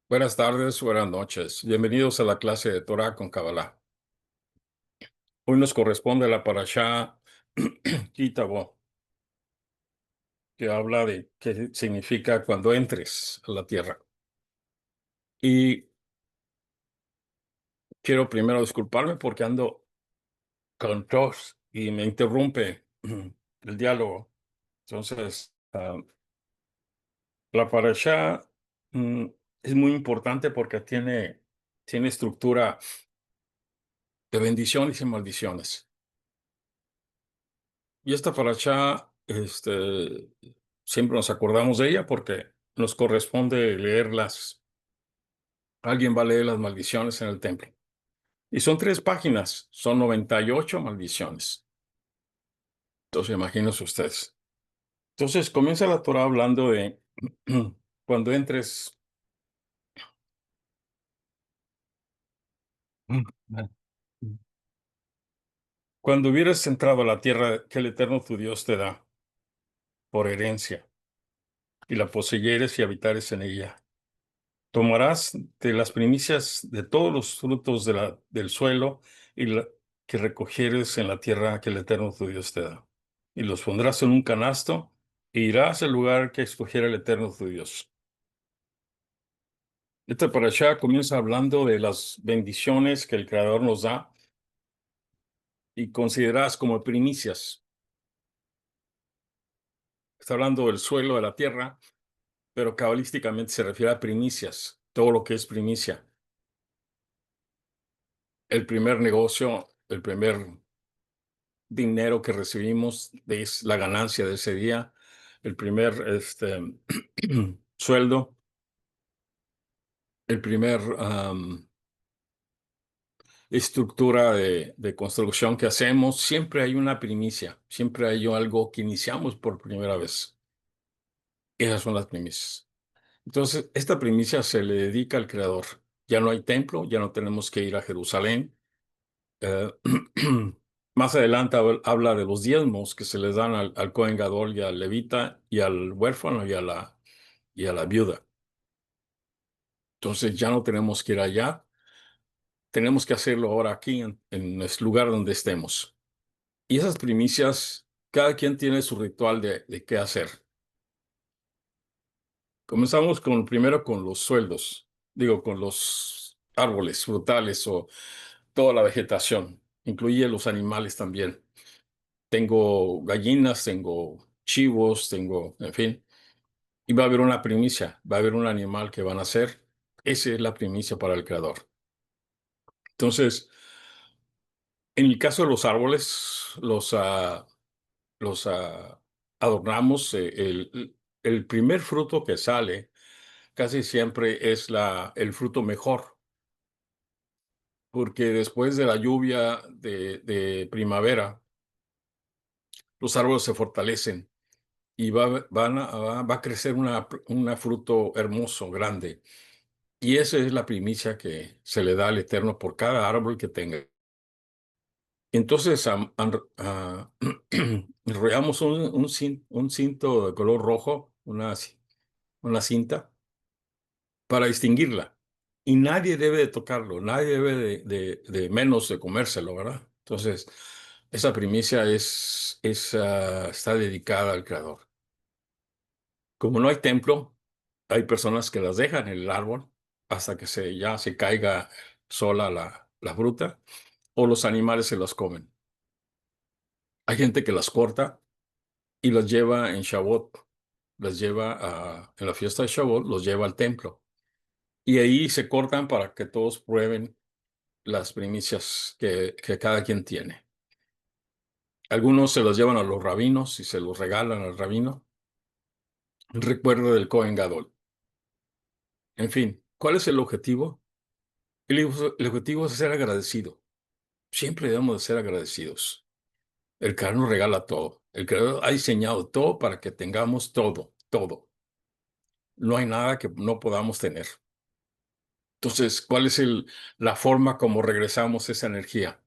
Buenas tardes, buenas noches. Bienvenidos a la clase de Torah con Kabbalah. Hoy nos corresponde la parashá Kitabo, que habla de qué significa cuando entres a la tierra. Y quiero primero disculparme porque ando con tos y me interrumpe el diálogo. Entonces, la parashá mm, es muy importante porque tiene estructura de bendiciones y maldiciones. Y esta paracha, siempre nos acordamos de ella porque nos corresponde leerlas. Alguien va a leer las maldiciones en el templo. Y son 3 páginas, son 98 maldiciones. Entonces, imagínense ustedes. Entonces, comienza la Torah hablando de cuando entres, cuando hubieras entrado a la tierra que el Eterno tu Dios te da por herencia, y la poseyeres y habitares en ella. Tomarás de las primicias de todos los frutos del suelo que recogieres en la tierra que el Eterno tu Dios te da. Y los pondrás en un canasto e irás al lugar que escogiera el Eterno tu Dios. Esta parashá comienza hablando de las bendiciones que el Creador nos da y consideras como primicias. Está hablando del suelo, de la tierra, pero cabalísticamente se refiere a primicias, todo lo que es primicia. El primer negocio, el primer dinero que recibimos es la ganancia de ese día, el primer sueldo, el primer estructura de construcción que hacemos, siempre hay una primicia, siempre hay algo que iniciamos por primera vez. Esas son las primicias. Entonces, esta primicia se le dedica al Creador. Ya no hay templo, ya no tenemos que ir a Jerusalén. Eh, Más adelante habla de los diezmos que se les dan al Cohen Gadol y al levita y al huérfano y a la viuda. Entonces ya no tenemos que ir allá, tenemos que hacerlo ahora aquí en el lugar donde estemos. Y esas primicias, cada quien tiene su ritual de qué hacer. Comenzamos primero con los sueldos, digo, con los árboles frutales o toda la vegetación, incluye los animales también. Tengo gallinas, tengo chivos, en fin, y va a haber una primicia, va a haber un animal que van a hacer. Esa es la primicia para el creador. Entonces, en el caso de los árboles, los adornamos. El primer fruto que sale casi siempre es el fruto mejor, porque después de la lluvia de primavera, los árboles se fortalecen y va a crecer una fruto hermoso, grande. Y esa es la primicia que se le da al Eterno por cada árbol que tenga. Entonces, enrollamos un cinto de color rojo, una cinta, para distinguirla. Y nadie debe de tocarlo, nadie debe de menos de comérselo, ¿verdad? Entonces, esa primicia está dedicada al Creador. Como no hay templo, hay personas que las dejan en el árbol hasta que ya se caiga sola la fruta, o los animales se las comen. Hay gente que las corta y las lleva en Shavuot, en la fiesta de Shavuot, los lleva al templo. Y ahí se cortan para que todos prueben las primicias que cada quien tiene. Algunos se los llevan a los rabinos y se los regalan al rabino. Recuerdo del Cohen Gadol. En fin, ¿cuál es el objetivo? El objetivo es ser agradecido. Siempre debemos de ser agradecidos. El Creador nos regala todo. El Creador ha diseñado todo para que tengamos todo, todo. No hay nada que no podamos tener. Entonces, ¿cuál es la forma como regresamos esa energía?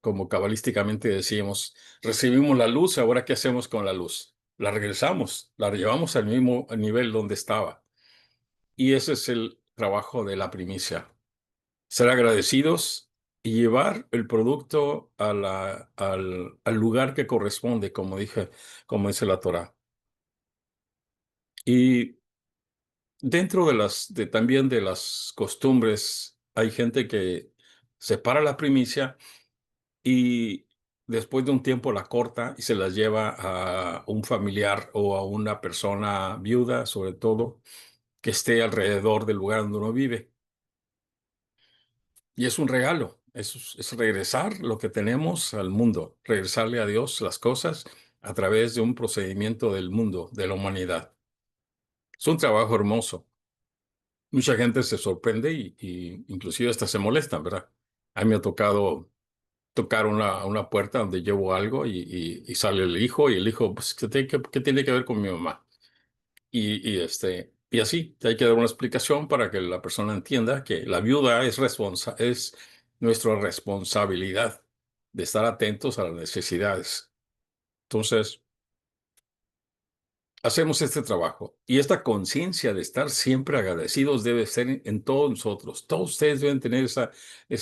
Como cabalísticamente decíamos, recibimos la luz, ahora ¿qué hacemos con la luz? La regresamos, la llevamos al mismo nivel donde estaba. Y ese es trabajo de la primicia. Ser agradecidos y llevar el producto al lugar que corresponde, como dije, como dice la Torá. Y dentro también de las costumbres, hay gente que separa la primicia y después de un tiempo la corta y se las lleva a un familiar o a una persona viuda, sobre todo, que esté alrededor del lugar donde uno vive. Y es un regalo, es regresar lo que tenemos al mundo, regresarle a Dios las cosas a través de un procedimiento del mundo, de la humanidad. Es un trabajo hermoso. Mucha gente se sorprende y inclusive hasta se molesta, ¿verdad? A mí me ha tocado tocar una puerta donde llevo algo y sale el hijo y el hijo, pues, ¿qué tiene que ver con mi mamá? Y así, hay que dar una explicación para que la persona entienda que la viuda es nuestra responsabilidad de estar atentos a las necesidades. Entonces, hacemos este trabajo y esta conciencia de estar siempre agradecidos debe ser en todos nosotros. Todos ustedes deben tener esa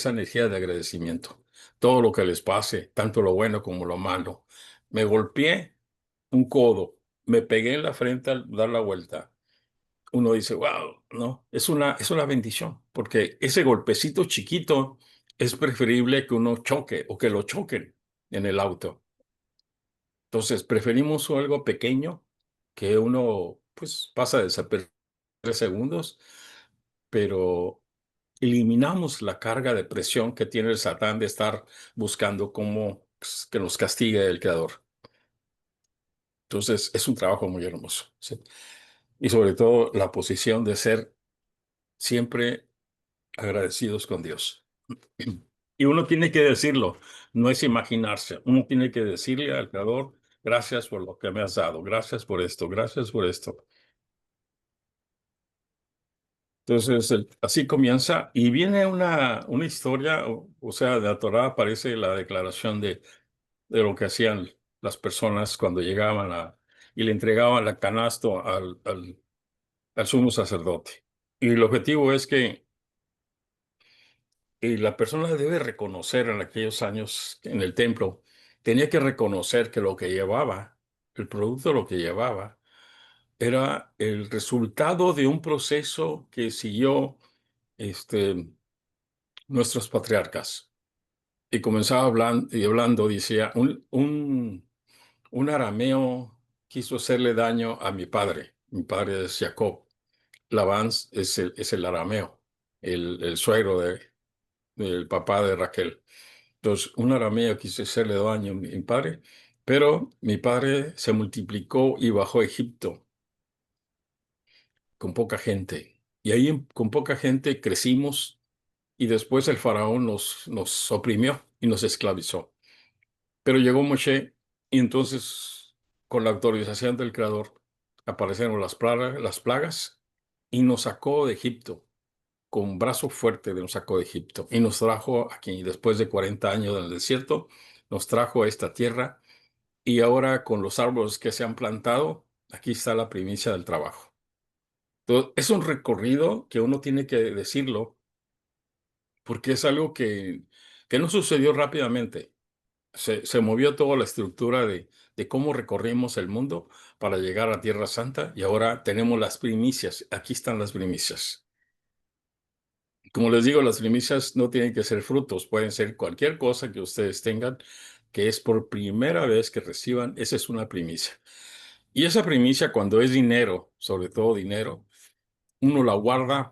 energía de agradecimiento. Todo lo que les pase, tanto lo bueno como lo malo. Me golpeé un codo, me pegué en la frente al dar la vuelta. Uno dice, wow, no, es una bendición, porque ese golpecito chiquito es preferible que uno choque o que lo choquen en el auto. Entonces, preferimos algo pequeño que uno, pues, pasa desapercibido 3 segundos, pero eliminamos la carga de presión que tiene el Satán de estar buscando cómo pues, que nos castigue el Creador. Entonces, es un trabajo muy hermoso, ¿sí? Y sobre todo la posición de ser siempre agradecidos con Dios. Y uno tiene que decirlo, no es imaginarse. Uno tiene que decirle al Creador, gracias por lo que me has dado, gracias por esto, gracias por esto. Entonces, así comienza y viene una historia, o sea, de la Torá aparece la declaración de lo que hacían las personas cuando llegaban y le entregaban la canasto al sumo sacerdote. Y el objetivo es que la persona debe reconocer en aquellos años en el templo, tenía que reconocer que lo que llevaba, el producto lo que llevaba, era el resultado de un proceso que siguió este, nuestros patriarcas. Y comenzaba hablando, decía, un arameo quiso hacerle daño a mi padre. Mi padre es Jacob. Labán es el arameo, el suegro del papá de Raquel. Entonces, un arameo quiso hacerle daño a mi padre, pero mi padre se multiplicó y bajó a Egipto con poca gente. Y ahí con poca gente crecimos y después el faraón nos oprimió y nos esclavizó. Pero llegó Moshe y entonces, con la autorización del Creador, aparecieron las plagas y nos sacó de Egipto. Con brazo fuerte nos sacó de Egipto y nos trajo aquí, después de 40 años en el desierto, nos trajo a esta tierra y ahora con los árboles que se han plantado, aquí está la primicia del trabajo. Entonces, es un recorrido que uno tiene que decirlo porque es algo que no sucedió rápidamente. Se movió toda la estructura de cómo recorrimos el mundo para llegar a Tierra Santa y ahora tenemos las primicias. Aquí están las primicias. Como les digo, las primicias no tienen que ser frutos, pueden ser cualquier cosa que ustedes tengan, que es por primera vez que reciban, esa es una primicia. Y esa primicia, cuando es dinero, sobre todo dinero, uno la guarda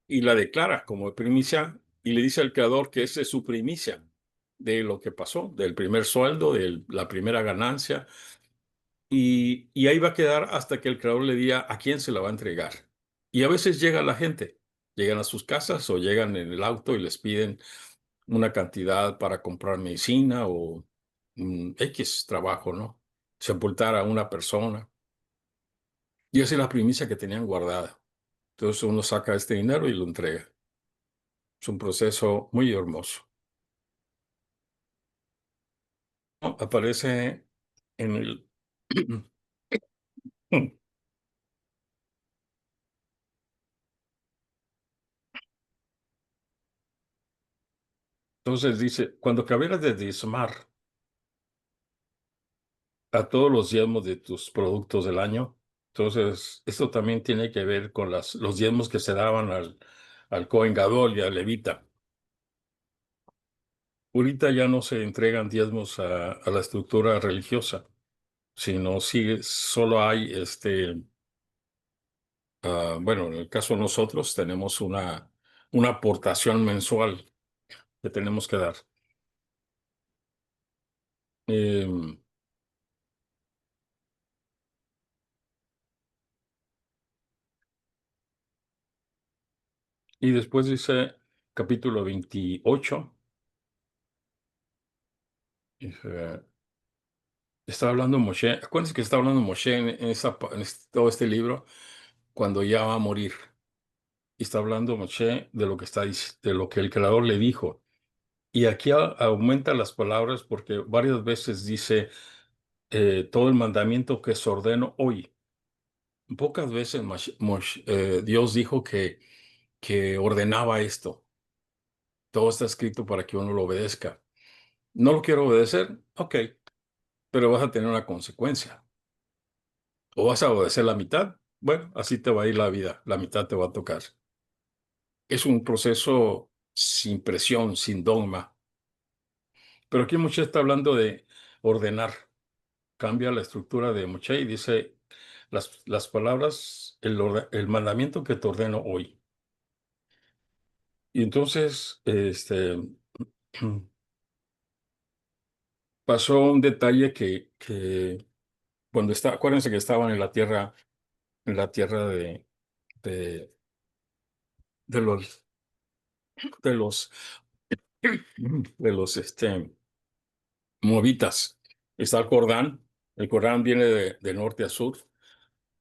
y la declara como primicia y le dice al creador que esa es su primicia de lo que pasó, del primer sueldo, de la primera ganancia, y ahí va a quedar hasta que el creador le diga a quién se la va a entregar. Y a veces llega la gente, llegan a sus casas o llegan en el auto y les piden una cantidad para comprar medicina o un X trabajo, ¿no? Sepultar a una persona. Y esa es la primicia que tenían guardada. Entonces uno saca este dinero y lo entrega. Es un proceso muy hermoso. ¿No? Aparece en el... Entonces dice, cuando acabieras de diezmar a todos los diezmos de tus productos del año, entonces esto también tiene que ver con los diezmos que se daban al Cohen Gadol y al Levita. Ahorita ya no se entregan diezmos a la estructura religiosa, sino sí, solo hay bueno, en el caso de nosotros tenemos una aportación mensual que tenemos que dar. Eh, y después dice capítulo 28, dice, está hablando Moshe, acuérdense que está hablando Moshe todo este libro cuando ya va a morir. Y está hablando Moshe de lo que de lo que el Creador le dijo. Y aquí aumenta las palabras porque varias veces dice todo el mandamiento que os ordeno hoy. Pocas veces Dios dijo que ordenaba esto. Todo está escrito para que uno lo obedezca. No lo quiero obedecer, ok, pero vas a tener una consecuencia. O vas a obedecer la mitad, bueno, así te va a ir la vida, la mitad te va a tocar. Es un proceso sin presión, sin dogma. Pero aquí Moshe está hablando de ordenar. Cambia la estructura de Moshe y dice las palabras, el mandamiento que te ordeno hoy. Y entonces, pasó un detalle que cuando está, acuérdense que estaban en la tierra de, de los, de los, de los, moabitas. Está el Jordán viene de norte a sur,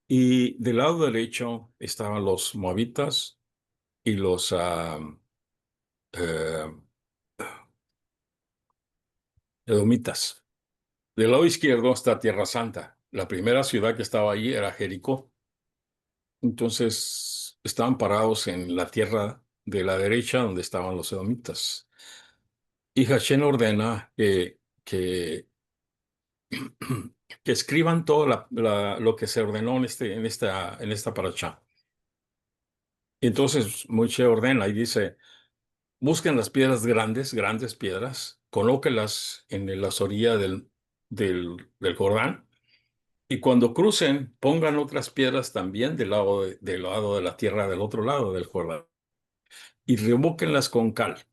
y del lado derecho estaban los moabitas y los eh, edomitas. Del lado izquierdo está Tierra Santa. La primera ciudad que estaba allí era Jericó. Entonces estaban parados en la tierra de la derecha donde estaban los edomitas. Y Hashem ordena que escriban todo lo que se ordenó en esta paracha. Y entonces Moisés ordena y dice, busquen las piedras grandes, grandes piedras, colóquenlas en las orillas del Jordán, y cuando crucen, pongan otras piedras también del lado de la tierra del otro lado del Jordán, y revóquenlas con cal.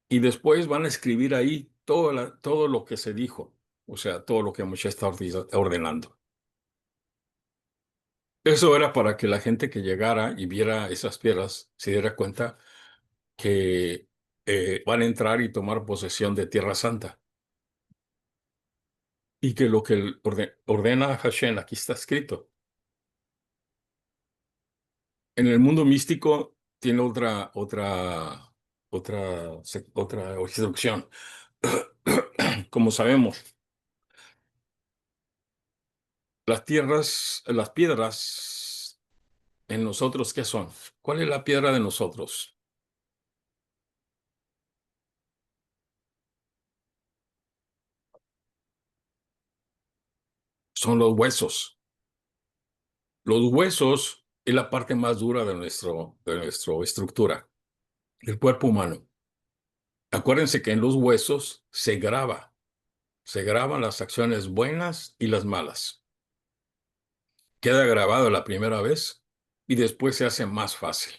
Y después van a escribir ahí todo lo que se dijo, o sea, todo lo que Moisés está ordenando. Eso era para que la gente que llegara y viera esas piedras se diera cuenta que van a entrar y tomar posesión de Tierra Santa. Y que lo que ordena Hashem aquí está escrito. En el mundo místico tiene otra instrucción. Como sabemos, las piedras en nosotros, ¿qué son? ¿Cuál es la piedra de nosotros? Son los huesos. Los huesos es la parte más dura de nuestra estructura, del cuerpo humano. Acuérdense que en los huesos se graban las acciones buenas y las malas. Queda grabado la primera vez y después se hace más fácil.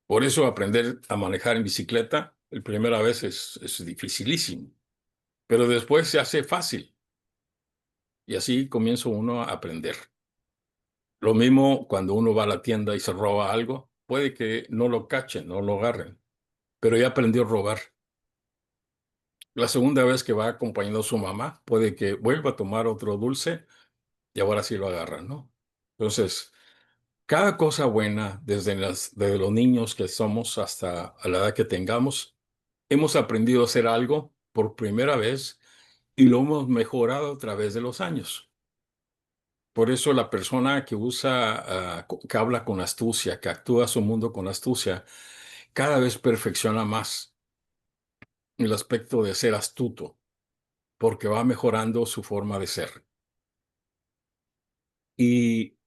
Por eso aprender a manejar en bicicleta, la primera vez es dificilísimo, pero después se hace fácil y así comienza uno a aprender. Lo mismo cuando uno va a la tienda y se roba algo, puede que no lo cachen, no lo agarren, pero ya aprendió a robar. La segunda vez que va acompañando a su mamá, puede que vuelva a tomar otro dulce y ahora sí lo agarran, ¿no? Entonces, cada cosa buena, desde los niños que somos hasta a la edad que tengamos, hemos aprendido a hacer algo por primera vez y lo hemos mejorado a través de los años. Por eso la persona que que habla con astucia, que actúa su mundo con astucia, cada vez perfecciona más. el aspecto de ser astuto, porque va mejorando su forma de ser. Y,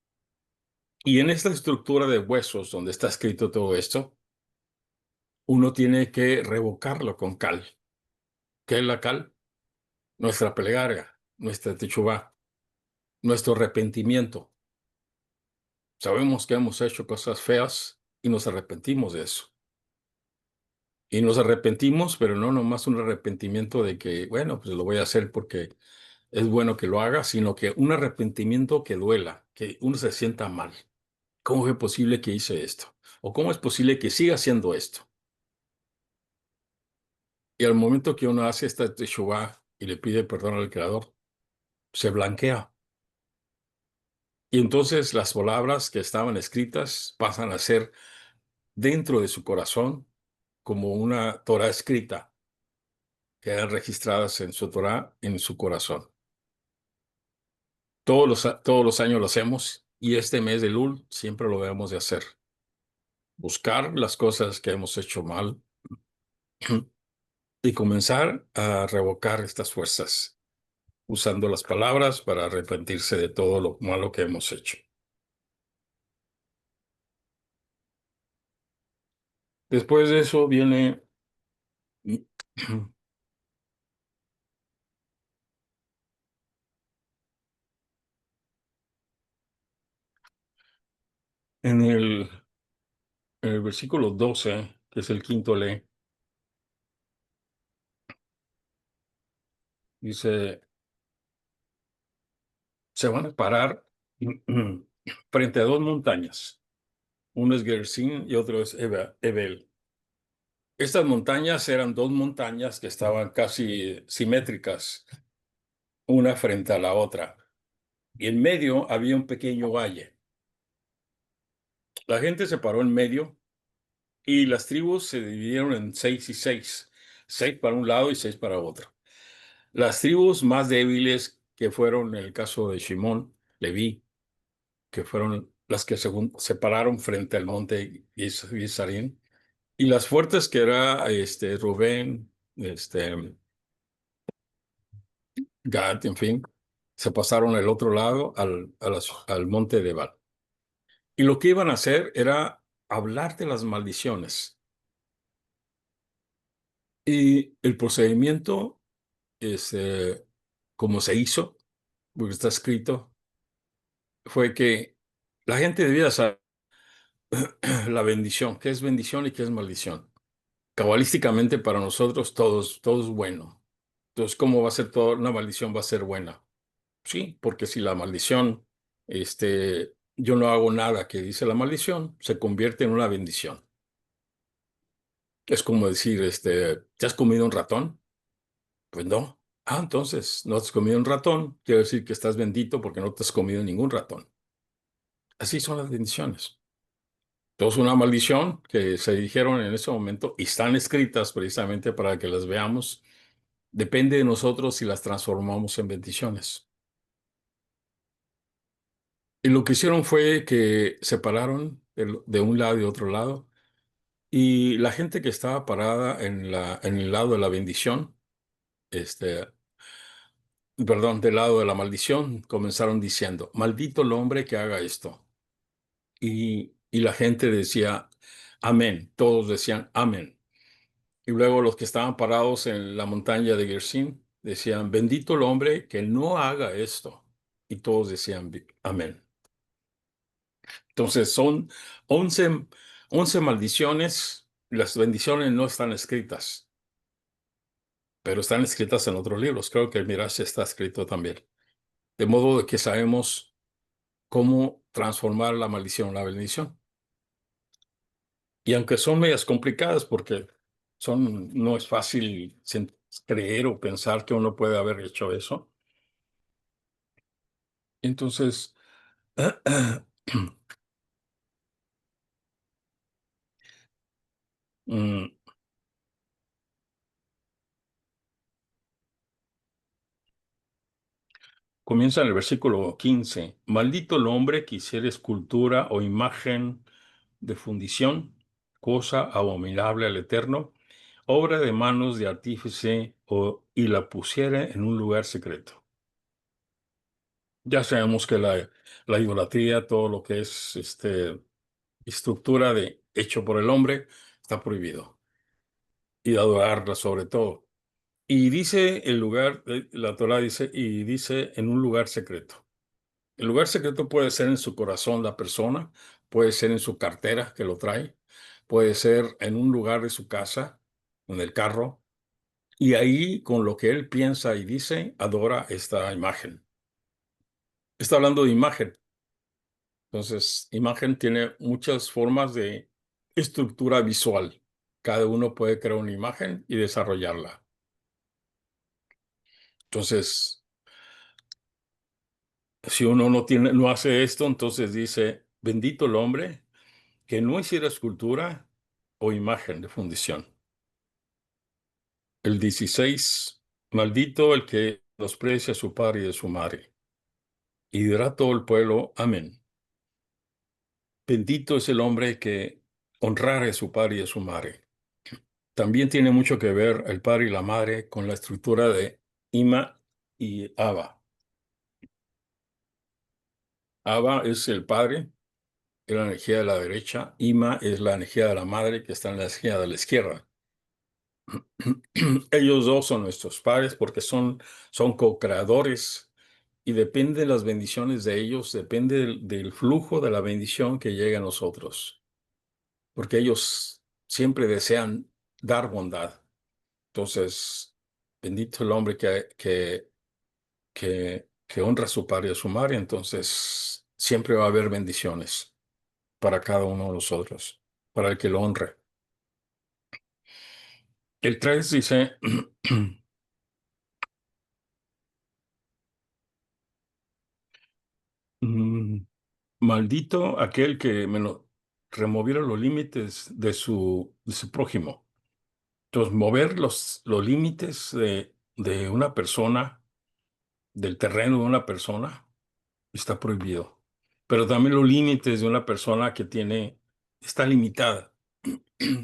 y en esta estructura de huesos donde está escrito todo esto, uno tiene que revocarlo con cal. ¿Qué es la cal? Nuestra plegaria, nuestra techubá, nuestro arrepentimiento. Sabemos que hemos hecho cosas feas y nos arrepentimos de eso. Y nos arrepentimos, pero no nomás un arrepentimiento de que, bueno, pues lo voy a hacer porque es bueno que lo haga, sino que un arrepentimiento que duela, que uno se sienta mal. ¿Cómo es posible que hice esto? ¿O cómo es posible que siga haciendo esto? Y al momento que uno hace esta teshuvá y le pide perdón al Creador, se blanquea. Y entonces las palabras que estaban escritas pasan a ser dentro de su corazón como una Torah escrita, quedan registradas en su Torah, en su corazón. Todos los años lo hacemos y este mes de Lul siempre lo debemos de hacer. Buscar las cosas que hemos hecho mal y comenzar a revocar estas fuerzas, usando las palabras para arrepentirse de todo lo malo que hemos hecho. Después de eso viene en el versículo 12, que es el quinto ley, dice, se van a parar frente a dos montañas. Uno es Gerizim y otro es Ebel. Estas montañas eran dos montañas que estaban casi simétricas, una frente a la otra. Y en medio había un pequeño valle. La gente se paró en medio y las tribus se dividieron en seis y seis. Seis para un lado y seis para otro. Las tribus más débiles, que fueron en el caso de Shimón, Leví, que fueron las que se pararon frente al monte Gizarín, y las fuertes que era Rubén, Gad, en fin, se pasaron al otro lado, al monte de Ebal. Y lo que iban a hacer era hablar de las maldiciones. Y el procedimiento, como se hizo, porque está escrito, fue que la gente debía saber la bendición, qué es bendición y qué es maldición. Cabalísticamente para nosotros todo es bueno. Entonces, ¿cómo va a ser todo? Una maldición va a ser buena. Sí, porque si la maldición, yo no hago nada que dice la maldición, se convierte en una bendición. Es como decir, ¿te has comido un ratón? Pues no. Ah, entonces, no has comido un ratón, quiere decir que estás bendito porque no te has comido ningún ratón. Así son las bendiciones. Entonces, una maldición que se dijeron en ese momento y están escritas precisamente para que las veamos, depende de nosotros si las transformamos en bendiciones. Y lo que hicieron fue que separaron de un lado y otro lado. Y la gente que estaba parada en el lado de la bendición, este, perdón, del lado de la maldición, comenzaron diciendo, maldito el hombre que haga esto. Y la gente decía, amén. Todos decían, amén. Y luego los que estaban parados en la montaña de Gerizim decían, bendito el hombre que no haga esto. Y todos decían, amén. Entonces son 11 11 maldiciones. Las bendiciones no están escritas, pero están escritas en otros libros. Creo que el Midrash está escrito también. De modo de que sabemos cómo transformar la maldición en la bendición. Y aunque son medias complicadas porque no es fácil creer o pensar que uno puede haber hecho eso. Entonces, mm, comienza en el versículo 15. Maldito el hombre que hiciere escultura o imagen de fundición, cosa abominable al Eterno, obra de manos de artífice y la pusiere en un lugar secreto. Ya sabemos que la idolatría, todo lo que es estructura hecho por el hombre, está prohibido. Y de adorarla sobre todo. Y dice el lugar, la Torah dice, y dice en un lugar secreto. El lugar secreto puede ser en su corazón la persona, puede ser en su cartera que lo trae, puede ser en un lugar de su casa, en el carro, y ahí con lo que él piensa y dice, adora esta imagen. Está hablando de imagen. Entonces, imagen tiene muchas formas de estructura visual. Cada uno puede crear una imagen y desarrollarla. Entonces, si uno no hace esto, entonces dice, bendito el hombre que no hiciera escultura o imagen de fundición. El 16, maldito el que desprecia a su padre y a su madre. Y dirá todo el pueblo, amén. Bendito es el hombre que honrare a su padre y a su madre. También tiene mucho que ver el padre y la madre con la estructura de Ima y Abba. Abba es el padre, es la energía de la derecha. Ima es la energía de la madre, que está en la energía de la izquierda. Ellos dos son nuestros padres porque son co-creadores y depende de las bendiciones de ellos, depende del flujo de la bendición que llega a nosotros, porque ellos siempre desean dar bondad. Entonces, bendito el hombre que honra a su padre y a su madre, entonces siempre va a haber bendiciones para cada uno de nosotros, para el que lo honre. El 3 dice, mm, maldito aquel que removiera los límites de su prójimo. Entonces, mover los límites de una persona, del terreno de una persona, está prohibido. Pero también los límites de una persona está limitada,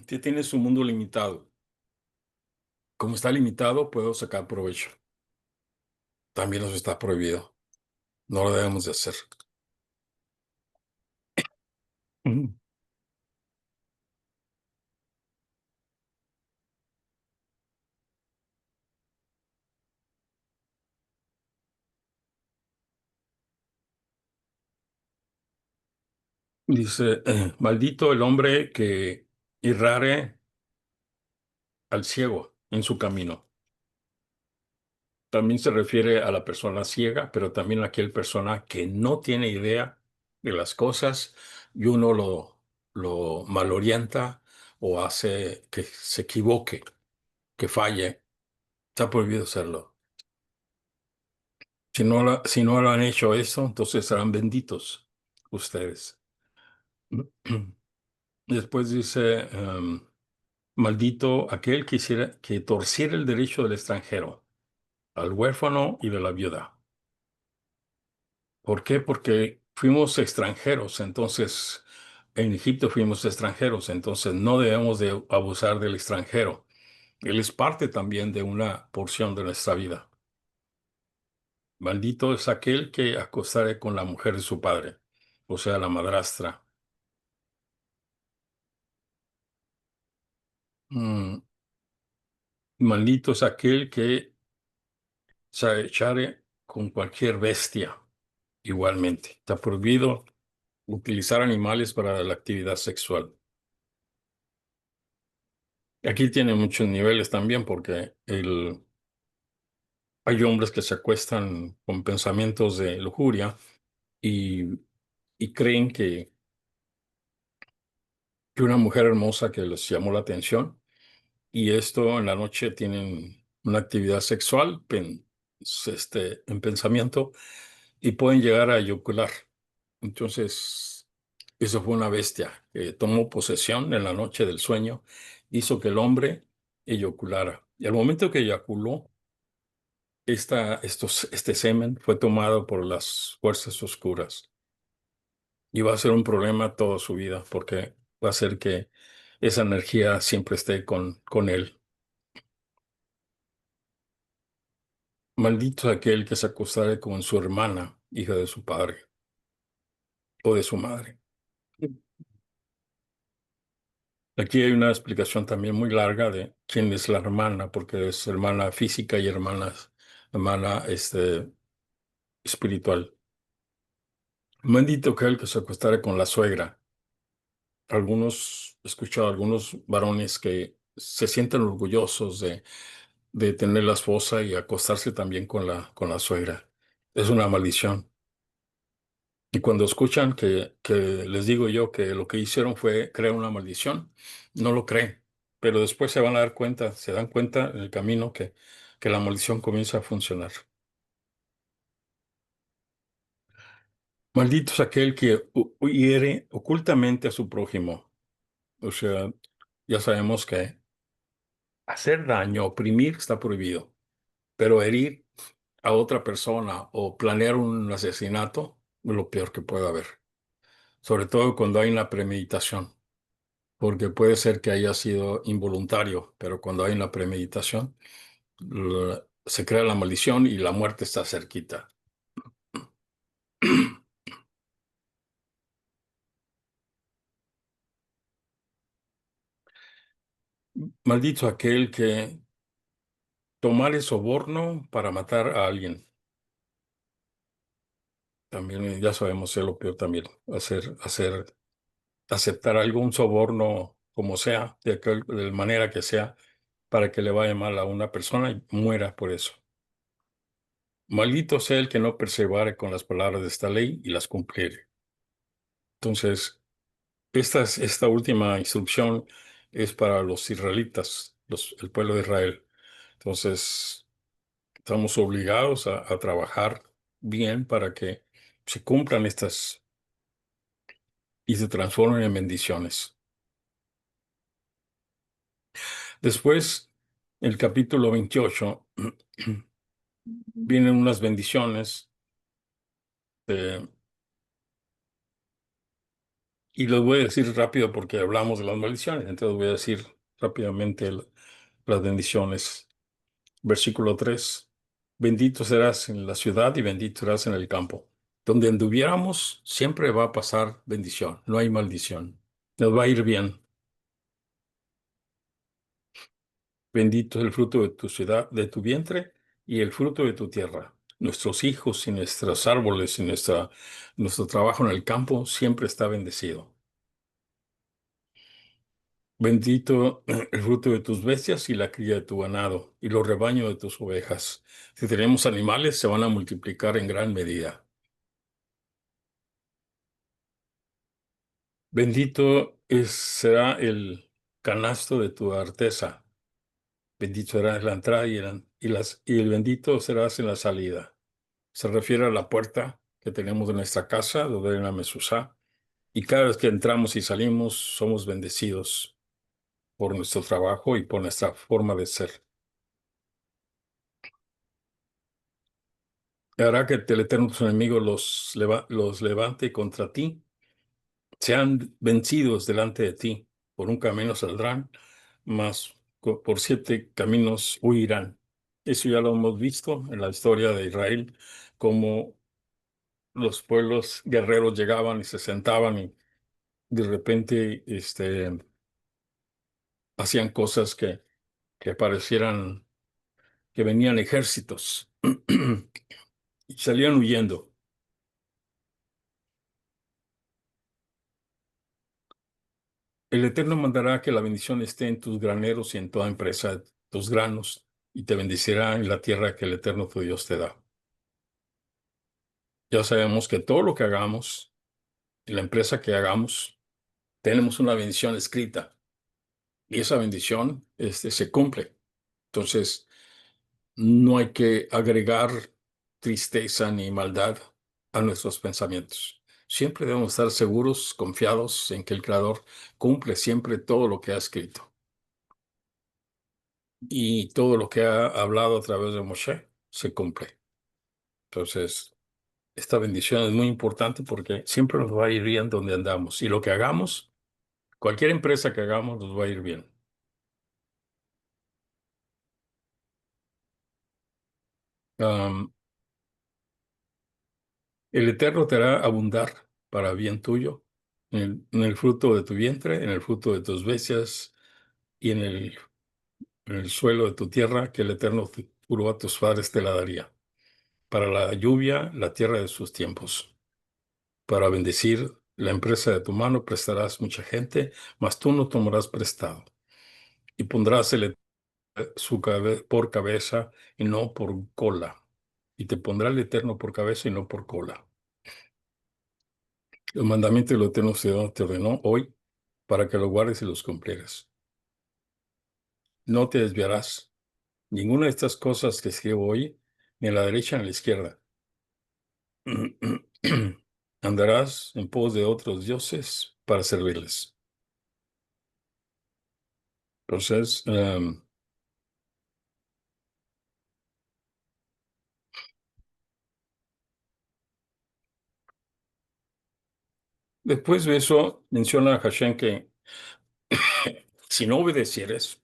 que tiene su mundo limitado. Como está limitado, puedo sacar provecho. También eso está prohibido. No lo debemos de hacer. Ujú. Dice, maldito el hombre que irrare al ciego en su camino. También se refiere a la persona ciega, pero también a aquella persona que no tiene idea de las cosas y uno lo malorienta o hace que se equivoque, que falle. Está prohibido hacerlo. Si no lo han hecho eso, entonces serán benditos ustedes. Después dice, maldito aquel que torciera el derecho del extranjero, al huérfano y de la viuda. ¿Por qué? Porque fuimos extranjeros, entonces en Egipto fuimos extranjeros, entonces no debemos de abusar del extranjero. Él es parte también de una porción de nuestra vida. Maldito es aquel que acostare con la mujer de su padre, o sea, la madrastra. Mm, Maldito es aquel que se echare con cualquier bestia, igualmente. Está prohibido utilizar animales para la actividad sexual. Aquí tiene muchos niveles también porque hay hombres que se acuestan con pensamientos de lujuria y, y creen que una mujer hermosa que les llamó la atención y esto en la noche tienen una actividad sexual en pensamiento y pueden llegar a eyacular. Entonces, eso fue una bestia que tomó posesión en la noche del sueño, hizo que el hombre eyaculara. Y al momento que eyaculó, este semen fue tomado por las fuerzas oscuras y va a ser un problema toda su vida porque va a hacer que esa energía siempre esté con él. Maldito aquel que se acostare con su hermana, hija de su padre o de su madre. Aquí hay una explicación también muy larga de quién es la hermana, porque es hermana física y hermana espiritual. Maldito aquel que se acostare con la suegra. He escuchado a algunos varones que se sienten orgullosos de tener la esposa y acostarse también con la suegra. Es una maldición. Y cuando escuchan que les digo yo que lo que hicieron fue crear una maldición, no lo creen. Pero después se van a dar cuenta, se dan cuenta en el camino que la maldición comienza a funcionar. Maldito es aquel que hiere ocultamente a su prójimo. O sea, ya sabemos que hacer daño, oprimir está prohibido, pero herir a otra persona o planear un asesinato es lo peor que puede haber, sobre todo cuando hay una premeditación, porque puede ser que haya sido involuntario, pero cuando hay una premeditación, se crea la maldición y la muerte está cerquita. Maldito aquel que tomare soborno para matar a alguien. También ya sabemos es lo peor también, aceptar algún soborno como sea, de manera que sea, para que le vaya mal a una persona y muera por eso. Maldito sea el que no persevere con las palabras de esta ley y las cumpliere. Entonces, esta última instrucción es para los israelitas, el pueblo de Israel. Entonces, estamos obligados a trabajar bien para que se cumplan estas y se transformen en bendiciones. Después, el capítulo 28, vienen unas bendiciones eh, y los voy a decir rápido porque hablamos de las maldiciones, entonces voy a decir rápidamente las bendiciones. Versículo 3: bendito serás en la ciudad y bendito serás en el campo. Donde anduviéramos, siempre va a pasar bendición, no hay maldición. Nos va a ir bien. Bendito es el fruto de tu ciudad, de tu vientre y el fruto de tu tierra. Nuestros hijos y nuestros árboles y nuestro trabajo en el campo siempre está bendecido. Bendito el fruto de tus bestias y la cría de tu ganado y los rebaños de tus ovejas. Si tenemos animales, se van a multiplicar en gran medida. Será el canasto de tu arteza. Bendito será la entrada y el bendito serás en la salida. Se refiere a la puerta que tenemos de nuestra casa, donde hay una mezuzá, y cada vez que entramos y salimos somos bendecidos por nuestro trabajo y por nuestra forma de ser. Hará que el Eterno tus enemigos los levante contra ti, sean vencidos delante de ti. Por un camino saldrán, mas por 7 caminos huirán. Eso ya lo hemos visto en la historia de Israel, cómo los pueblos guerreros llegaban y se sentaban y de repente hacían cosas que parecieran que venían ejércitos y salían huyendo. El Eterno mandará que la bendición esté en tus graneros y en toda empresa de tus granos, y te bendecirá en la tierra que el Eterno tu Dios te da. Ya sabemos que todo lo que hagamos, en la empresa que hagamos, tenemos una bendición escrita, y esa bendición se cumple. Entonces, no hay que agregar tristeza ni maldad a nuestros pensamientos. Siempre debemos estar seguros, confiados en que el Creador cumple siempre todo lo que ha escrito. Y todo lo que ha hablado a través de Moshe se cumple. Entonces, esta bendición es muy importante porque siempre nos va a ir bien donde andamos. Y lo que hagamos, cualquier empresa que hagamos, nos va a ir bien. Am, el Eterno te hará abundar para bien tuyo en el fruto de tu vientre, en el fruto de tus bestias y en el suelo de tu tierra que el Eterno juró a tus padres te la daría. Para la lluvia, la tierra de sus tiempos. Para bendecir la empresa de tu mano prestarás mucha gente, mas tú no tomarás prestado. Y pondrás por cabeza y no por cola. Y te pondrá el Eterno por cabeza y no por cola. Los mandamientos del Eterno te ordenó hoy para que los guardes y los cumplieras. No te desviarás ninguna de estas cosas que escribo hoy, ni a la derecha ni a la izquierda. Andarás en pos de otros dioses para servirles. Entonces, después de eso, menciona a Hashem que si no obedecieres,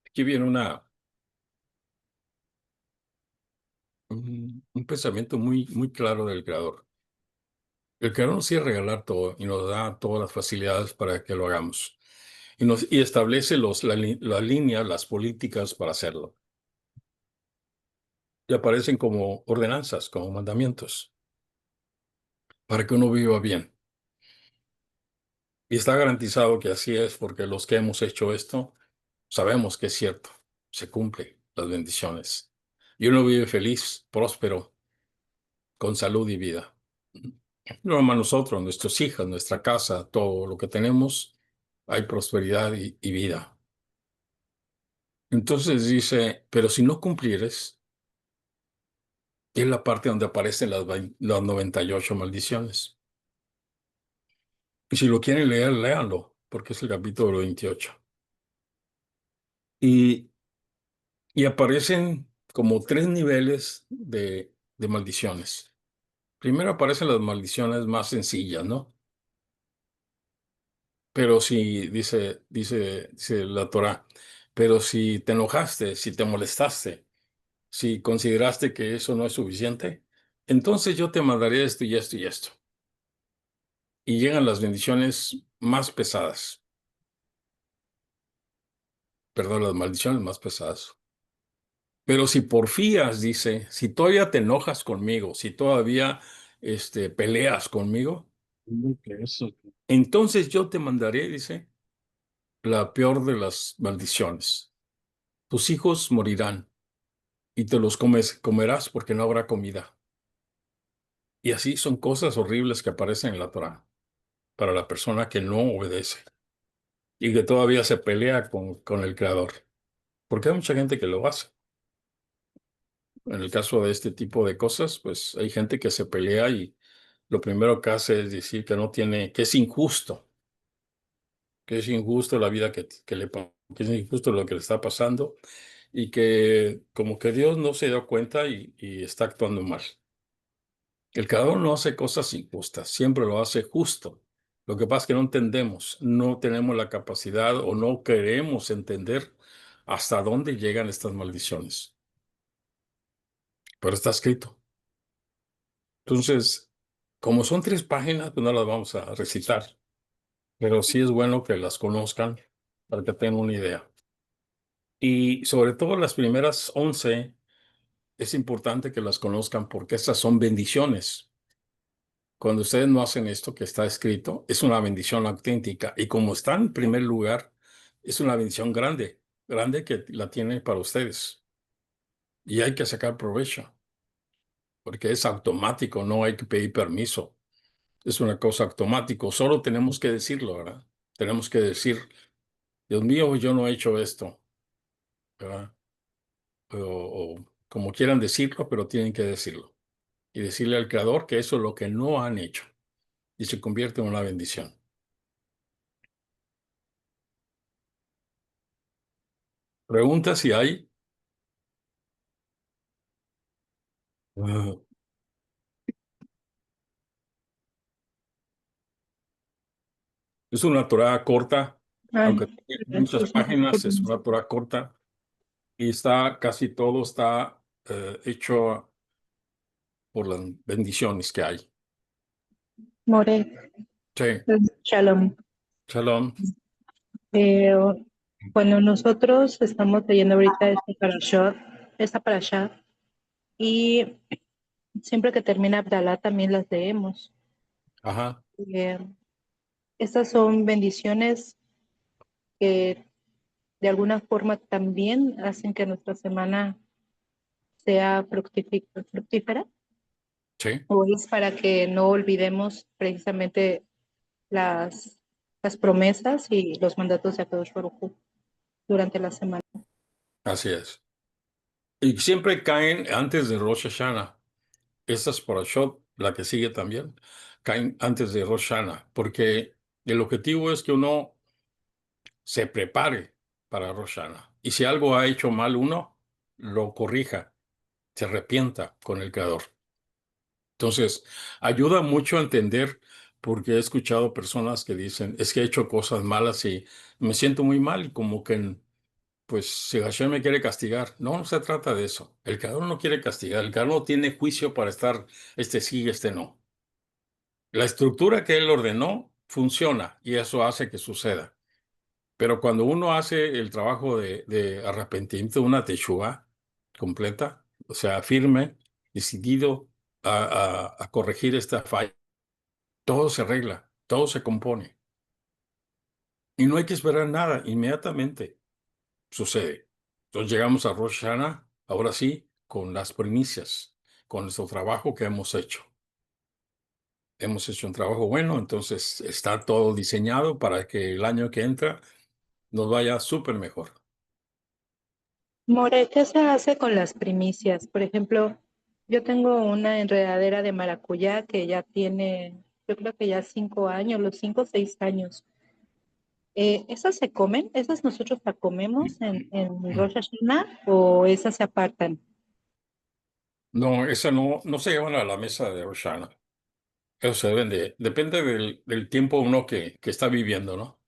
aquí viene un pensamiento muy claro del Creador. El Creador nos quiere regalar todo y nos da todas las facilidades para que lo hagamos. Y establece la línea, las políticas para hacerlo. Y aparecen como ordenanzas, como mandamientos, para que uno viva bien. Y está garantizado que así es, porque los que hemos hecho esto sabemos que es cierto. Se cumple las bendiciones. Y uno vive feliz, próspero, con salud y vida. No más nosotros, nuestros hijos, nuestra casa, todo lo que tenemos, hay prosperidad y vida. Entonces dice, pero si no cumplieres, es la parte donde aparecen las 98 maldiciones. Y si lo quieren leer, léanlo, porque es el capítulo 28. Y, y aparecen como tres niveles de maldiciones. Primero aparecen las maldiciones más sencillas, ¿no? Pero si, dice la Torá, pero si te enojaste, si te molestaste, si consideraste que eso no es suficiente, entonces yo te mandaré esto y esto y esto. Y llegan las bendiciones más pesadas, perdón, las maldiciones más pesadas. Pero si porfías, dice, si todavía te enojas conmigo, si todavía peleas conmigo, entonces yo te mandaré, dice, la peor de las maldiciones. Tus hijos morirán y te los comerás porque no habrá comida. Y así son cosas horribles que aparecen en la Torá para la persona que no obedece y que todavía se pelea con el Creador. Porque hay mucha gente que lo hace. En el caso de este tipo de cosas, pues hay gente que se pelea y lo primero que hace es decir que no tiene, que es injusto la vida que es injusto lo que le está pasando y que como que Dios no se dio cuenta y está actuando mal. El Creador no hace cosas injustas, siempre lo hace justo. Lo que pasa es que no entendemos, no tenemos la capacidad o no queremos entender hasta dónde llegan estas maldiciones. Pero está escrito. Entonces, como son 3 páginas, pues no las vamos a recitar, pero sí es bueno que las conozcan para que tengan una idea. Y sobre todo las primeras 11, es importante que las conozcan porque estas son bendiciones. Cuando ustedes no hacen esto que está escrito, es una bendición auténtica. Y como está en primer lugar, es una bendición grande, grande que la tiene para ustedes. Y hay que sacar provecho, porque es automático, no hay que pedir permiso. Es una cosa automático, solo tenemos que decirlo, ¿verdad? Tenemos que decir, Dios mío, yo no he hecho esto, ¿verdad? O como quieran decirlo, pero tienen que decirlo. Y decirle al Creador que eso es lo que no han hecho. Y se convierte en una bendición. Pregunta si hay. Ah, Es una Torah corta, Ay, aunque tiene muchas gracias, páginas, es una Torah corta y está, casi todo está hecho por las bendiciones que hay. More, Sí, Shalom. shalom. Eh, bueno, nosotros estamos leyendo ahorita esta parashá, y siempre que termina Abdalá también las leemos. Ajá, Eh, Estas son bendiciones que de alguna forma también hacen que nuestra semana sea fructífera, sí, o es para que no olvidemos precisamente las, las promesas y los mandatos de Akadosh Baruj Hu durante la semana. así es. Y siempre caen antes de Rosh Hashanah. Estas parashot, la que sigue también, caen antes de Rosh Hashanah, porque el objetivo es que uno se prepare para Rosh Hashanah. Y si algo ha hecho mal uno, lo corrija, se arrepienta con el Creador. Entonces, ayuda mucho a entender, porque he escuchado personas que dicen, es que he hecho cosas malas y me siento muy mal, y como que, pues, si Hashem me quiere castigar. No, no se trata de eso. El Creador no quiere castigar, el Creador no tiene juicio para estar, este sí, este no. La estructura que Él ordenó funciona y eso hace que suceda. Pero cuando uno hace el trabajo de arrepentimiento, una teshuva completa, o sea, firme, decidido a corregir esta falla, todo se arregla, todo se compone. Y no hay que esperar nada, inmediatamente sucede. Entonces llegamos a Rosh Hashanah, ahora sí, con las primicias, con nuestro trabajo que hemos hecho. Hemos hecho un trabajo bueno, entonces está todo diseñado para que el año que entra nos vaya súper mejor. More, ¿qué se hace con las primicias? Por ejemplo, yo tengo una enredadera de maracuyá que ya tiene, yo creo que ya 5 años, los 5 o 6 años. ¿Esas se comen? ¿Esas nosotros la comemos en Rosh Hashanah o esas se apartan? No, esa no, no se llevan a la mesa de Rosh Hashanah. Eso se deben depende del tiempo uno que está viviendo, ¿no?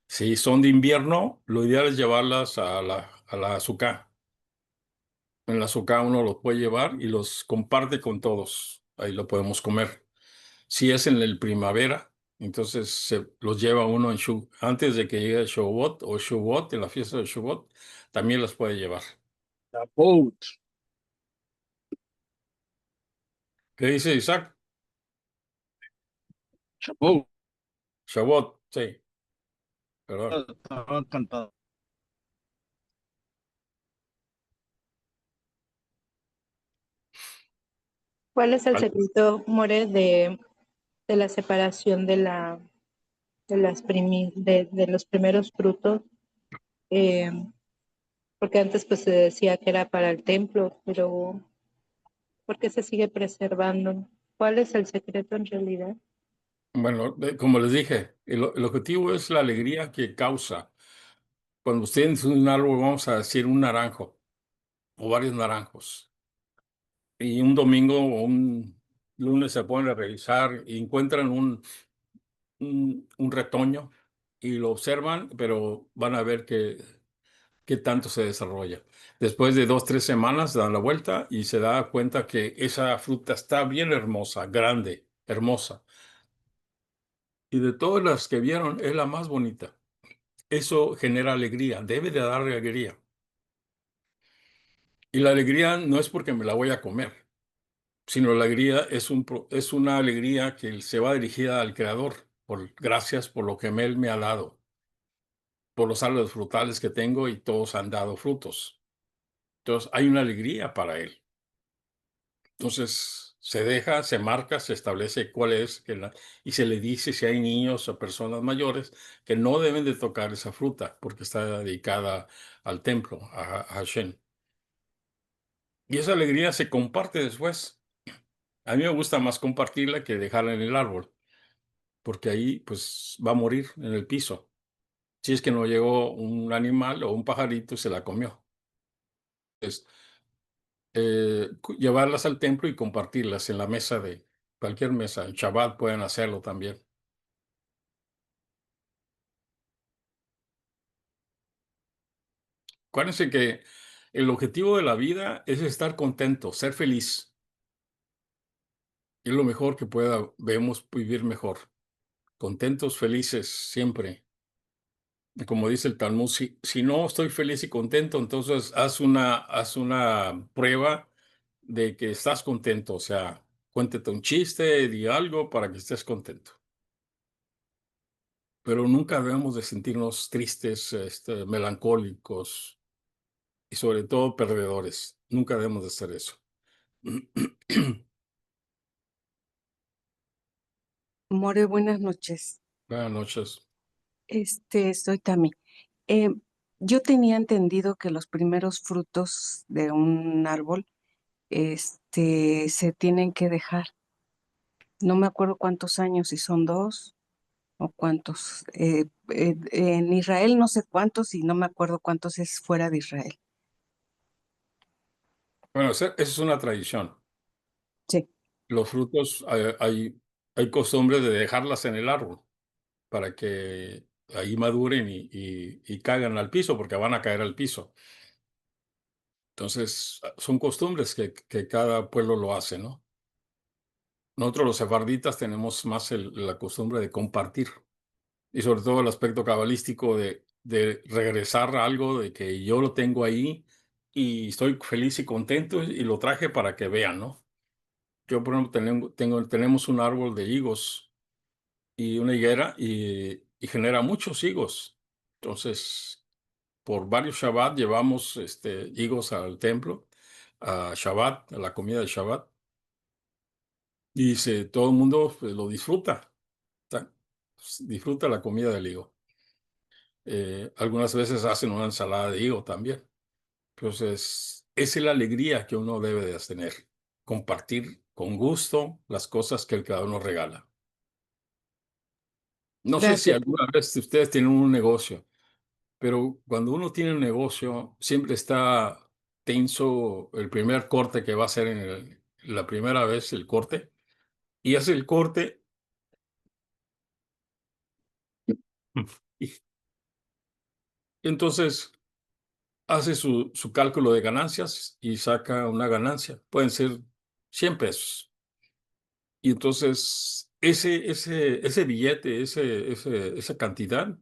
Si son de invierno, lo ideal es llevarlas a la azúcar. En la azúcar uno los puede llevar y los comparte con todos. Ahí lo podemos comer. Si es en el primavera, entonces se los lleva uno antes de que llegue Shavuot o Shavuot, en la fiesta de Shavuot, también los puede llevar. Chapout, ¿Qué dice Isaac? chapout, Shavuot, sí, perdón. estaba cantado. ¿Cuál es el secreto, More, de la separación de los primeros frutos? Eh, Porque antes pues se decía que era para el templo, pero ¿por qué se sigue preservando? ¿Cuál es el secreto en realidad? Bueno, como les dije, el objetivo es la alegría que causa. Cuando usted en un árbol, vamos a decir un naranjo o varios naranjos, y un domingo o un lunes se ponen a revisar y encuentran un retoño y lo observan, pero van a ver qué tanto se desarrolla. Después de 2, 3 semanas dan la vuelta y se da cuenta que esa fruta está bien hermosa, grande, hermosa. Y de todas las que vieron, es la más bonita. Eso genera alegría, debe de dar alegría. Y la alegría no es porque me la voy a comer, sino la alegría es una alegría que se va dirigida al Creador, gracias por lo que Él me ha dado, por los árboles frutales que tengo y todos han dado frutos. Entonces hay una alegría para Él. Entonces se deja, se marca, se establece cuál es, y se le dice si hay niños o personas mayores que no deben de tocar esa fruta porque está dedicada al templo, a Hashem. Y esa alegría se comparte después. A mí me gusta más compartirla que dejarla en el árbol, porque ahí pues va a morir en el piso. Si es que no llegó un animal o un pajarito y se la comió. Es llevarlas al templo y compartirlas en la mesa de cualquier mesa. En Shabbat pueden hacerlo también. Acuérdense que el objetivo de la vida es estar contento, ser feliz. Es lo mejor que debemos vivir mejor. Contentos, felices, siempre. Y como dice el Talmud, si no estoy feliz y contento, entonces haz una prueba de que estás contento. O sea, cuéntate un chiste, di algo para que estés contento. Pero nunca debemos de sentirnos tristes, melancólicos y sobre todo perdedores. Nunca debemos de hacer eso. More, buenas noches. Buenas noches. Soy Tami. Eh, yo tenía entendido que los primeros frutos de un árbol, se tienen que dejar. No me acuerdo cuántos años, si son 2 o cuántos. En Israel no sé cuántos y no me acuerdo cuántos es fuera de Israel. Bueno, esa es una tradición. Sí, Los frutos, hay costumbre de dejarlas en el árbol para que ahí maduren y caigan al piso, porque van a caer al piso. Entonces, son costumbres que cada pueblo lo hace, ¿no? Nosotros los sefarditas tenemos más la costumbre de compartir y sobre todo el aspecto cabalístico de regresar a algo, de que yo lo tengo ahí y estoy feliz y contento y lo traje para que vean, ¿no? Yo, por ejemplo, tenemos un árbol de higos y una higuera y genera muchos higos. Entonces, por varios Shabbat llevamos higos al templo, a Shabbat, a la comida de Shabbat, y todo el mundo pues, lo disfruta, ta- disfruta la comida del higo. Algunas veces hacen una ensalada de higo también. Entonces, esa es la alegría que uno debe de tener, compartir con gusto las cosas que el Creador nos regala. No sé si gracias. alguna vez ustedes tienen un negocio, pero cuando uno tiene un negocio, siempre está tenso el primer corte que va a hacer la primera vez el corte, y hace el corte y entonces hace su cálculo de ganancias y saca una ganancia. Pueden ser 100 pesos. Y entonces ese billete, esa cantidad,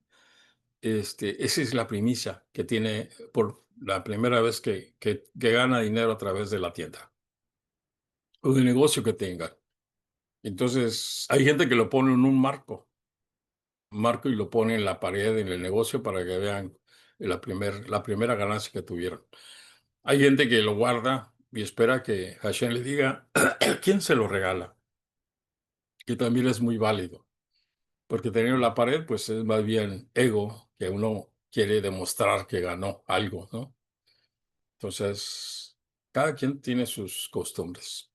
esa es la primicia que tiene por la primera vez que gana dinero a través de la tienda o del negocio que tenga. Entonces, hay gente que lo pone en un marco y lo pone en la pared en el negocio para que vean la primera ganancia que tuvieron. Hay gente que lo guarda y espera que Hashem le diga quién se lo regala, que también es muy válido, porque tener la pared, pues es más bien ego, que uno quiere demostrar que ganó algo, ¿no? Entonces, cada quien tiene sus costumbres.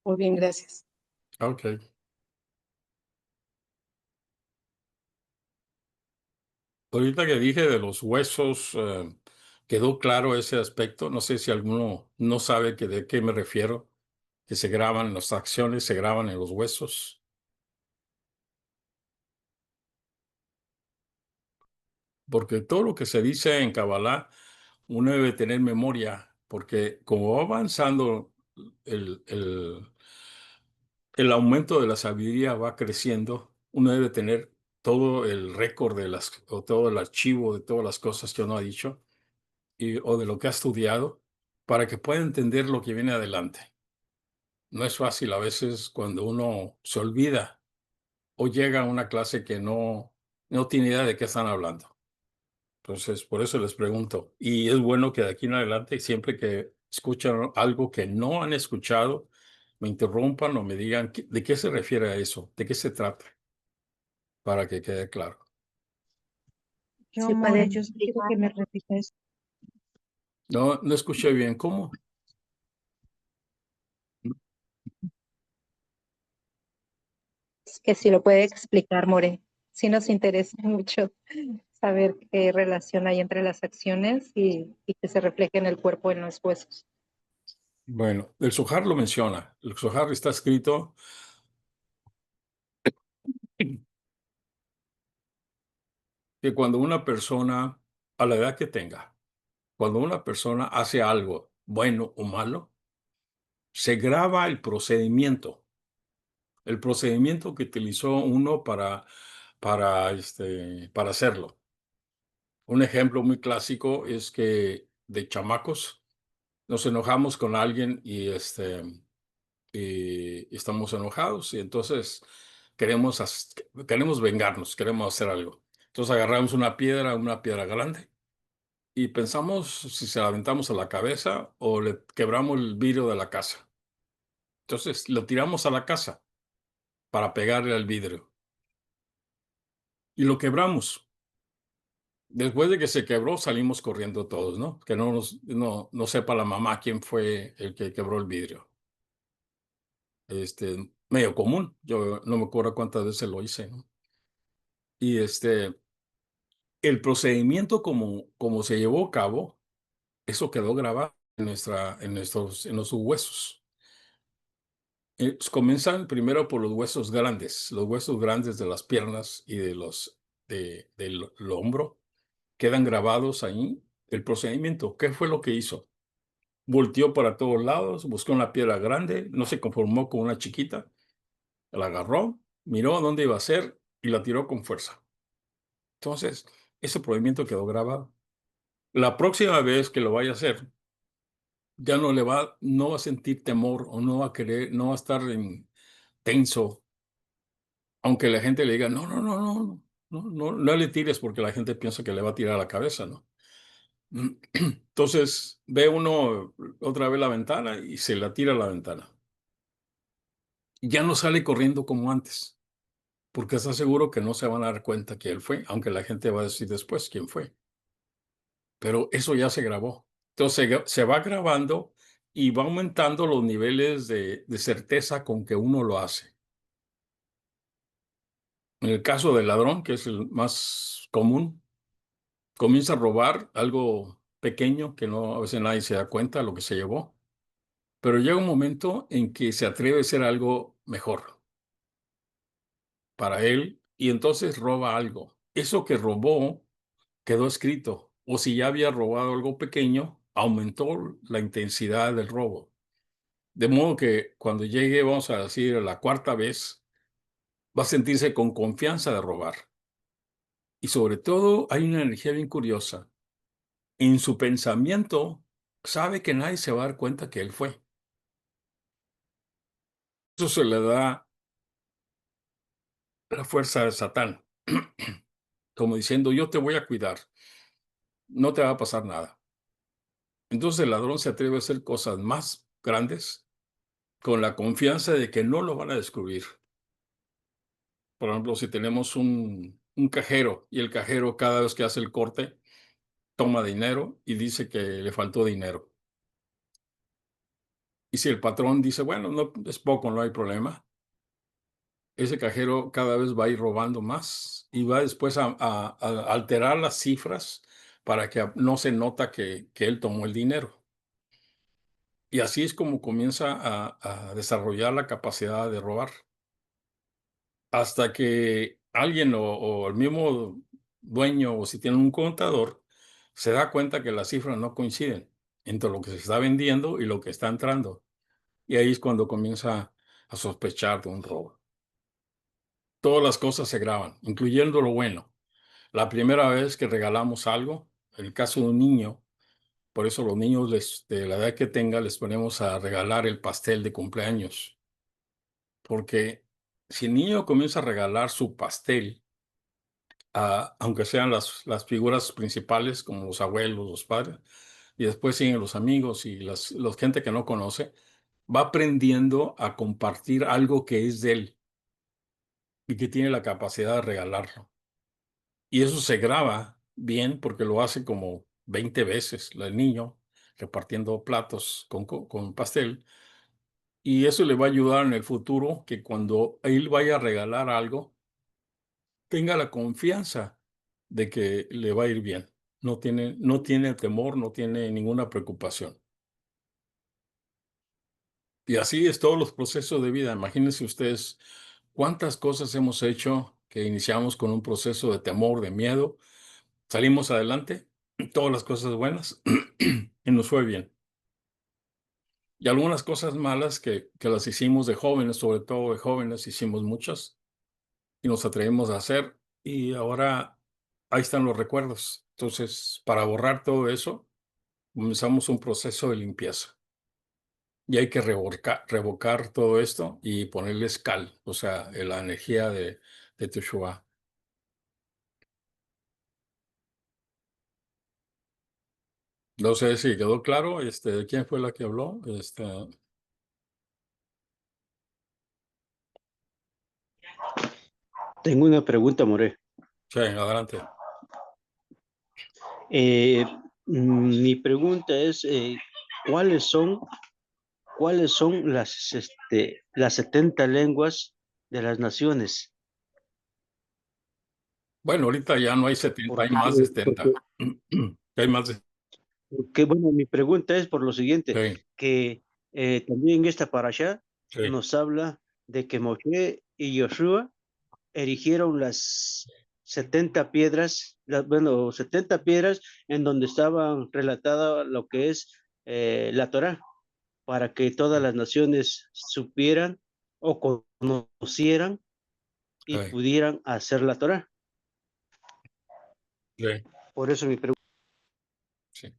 Muy bien, gracias. Ok. Ahorita que dije de los huesos, quedó claro ese aspecto. No sé si alguno no sabe de qué me refiero, que se graban, las acciones se graban en los huesos. Porque todo lo que se dice en Kabbalah, uno debe tener memoria, porque como va avanzando el, el, el aumento de la sabiduría va creciendo, uno debe tener todo el récord o todo el archivo de todas las cosas que uno ha dicho o de lo que ha estudiado para que pueda entender lo que viene adelante. No es fácil a veces cuando uno se olvida o llega a una clase que no tiene idea de qué están hablando. Entonces, por eso les pregunto. Y es bueno que de aquí en adelante, siempre que escuchan algo que no han escuchado, me interrumpan o me digan de qué se refiere a eso, de qué se trata, para que quede claro. Yo, ¿Se puede More, yo sí quiero que me explicar? repitas. No escuché bien. ¿Cómo? Que si lo puede explicar, More. Sí nos interesa mucho saber qué relación hay entre las acciones y que se refleje en el cuerpo, en los huesos. Bueno, el Zohar lo menciona. El Zohar está escrito que cuando una persona, a la edad que tenga, cuando una persona hace algo bueno o malo, se graba el procedimiento que utilizó uno para hacerlo. Un ejemplo muy clásico es que de chamacos nos enojamos con alguien y estamos enojados y entonces queremos vengarnos, queremos hacer algo. Entonces agarramos una piedra grande y pensamos si se la aventamos a la cabeza o le quebramos el vidrio de la casa. Entonces lo tiramos a la casa para pegarle al vidrio y lo quebramos. Después de que se quebró, salimos corriendo todos, ¿no? Que no sepa la mamá quién fue el que quebró el vidrio. Medio común. Yo no me acuerdo cuántas veces lo hice, ¿no? Y el procedimiento como se llevó a cabo, eso quedó grabado en nuestros huesos. Comienzan primero por los huesos grandes de las piernas y del hombro, quedan grabados ahí el procedimiento. ¿Qué fue lo que hizo? Volteó para todos lados, buscó una piedra grande, no se conformó con una chiquita, la agarró, miró dónde iba a ser y la tiró con fuerza. Entonces, ese procedimiento quedó grabado. La próxima vez que lo vaya a hacer, ya no va a sentir temor o no va a querer, no va a estar tenso, aunque la gente le diga, no, no, no, no, no le tires porque la gente piensa que le va a tirar a la cabeza, ¿no? Entonces, ve uno otra vez la ventana y se la tira a la ventana. Ya no sale corriendo como antes, porque está seguro que no se van a dar cuenta que él fue, aunque la gente va a decir después quién fue. Pero eso ya se grabó. Entonces se va grabando y va aumentando los niveles de certeza con que uno lo hace. En el caso del ladrón, que es el más común, comienza a robar algo pequeño que no, a veces nadie se da cuenta de lo que se llevó, pero llega un momento en que se atreve a hacer algo mejor para él y entonces roba algo. Eso que robó quedó escrito, o si ya había robado algo pequeño, aumentó la intensidad del robo. De modo que cuando llegue, vamos a decir, a la cuarta vez, va a sentirse con confianza de robar. Y sobre todo, hay una energía bien curiosa. En su pensamiento, sabe que nadie se va a dar cuenta que él fue. Eso se le da la fuerza de Satán, como diciendo, yo te voy a cuidar, no te va a pasar nada. Entonces el ladrón se atreve a hacer cosas más grandes con la confianza de que no lo van a descubrir. Por ejemplo, si tenemos un cajero y el cajero cada vez que hace el corte toma dinero y dice que le faltó dinero. Y si el patrón dice, bueno, no es poco, no hay problema, ese cajero cada vez va a ir robando más y va después a alterar las cifras para que no se nota que él tomó el dinero. Y así es como comienza a desarrollar la capacidad de robar. Hasta que alguien o el mismo dueño o si tiene un contador se da cuenta que las cifras no coinciden entre lo que se está vendiendo y lo que está entrando. Y ahí es cuando comienza a sospechar de un robo. Todas las cosas se graban, incluyendo lo bueno. La primera vez que regalamos algo, en el caso de un niño, por eso los niños de la edad que tenga les ponemos a regalar el pastel de cumpleaños. Porque si el niño comienza a regalar su pastel, aunque sean las figuras principales como los abuelos, los padres, y después siguen los amigos y la gente que no conoce, va aprendiendo a compartir algo que es de él y que tiene la capacidad de regalarlo. Y eso se graba bien porque lo hace como 20 veces el niño repartiendo platos con pastel. Y eso le va a ayudar en el futuro que cuando él vaya a regalar algo, tenga la confianza de que le va a ir bien. No tiene temor, no tiene ninguna preocupación. Y así es todos los procesos de vida. Imagínense ustedes cuántas cosas hemos hecho que iniciamos con un proceso de temor, de miedo, salimos adelante, todas las cosas buenas, y nos fue bien. Y algunas cosas malas que las hicimos de jóvenes, sobre todo de jóvenes, hicimos muchas y nos atrevimos a hacer, y ahora ahí están los recuerdos. Entonces, para borrar todo eso, comenzamos un proceso de limpieza. Y hay que revocar todo esto y ponerles cal, o sea, la energía de Teshuvá. No sé si quedó claro, ¿quién fue la que habló? Tengo una pregunta, More. Sí, adelante. Eh, Mi pregunta es, ¿cuáles son, cuáles son las 70 lenguas de las naciones? Bueno, ahorita ya no hay 70, hay Porque, más de 70. Hay más de... bueno, mi pregunta es por lo siguiente, Sí, que también esta parasha sí, nos habla de que Moshe y Joshua erigieron las 70 piedras, bueno, 70 piedras en donde estaban relatadas lo que es la Torá, para que todas las naciones supieran o conocieran y sí, pudieran hacer la Torá. sí, Por eso mi pregunta. sí.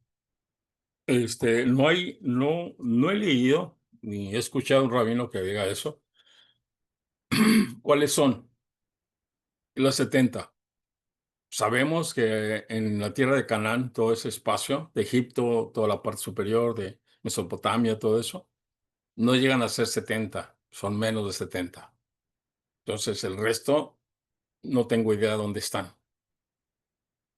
No he leído ni he escuchado a un rabino que diga eso. ¿Cuáles son las 70? Sabemos que en la tierra de Canaán, todo ese espacio, de Egipto, toda la parte superior de Mesopotamia, todo eso, no llegan a ser 70, son menos de 70. Entonces, el resto, no tengo idea dónde están.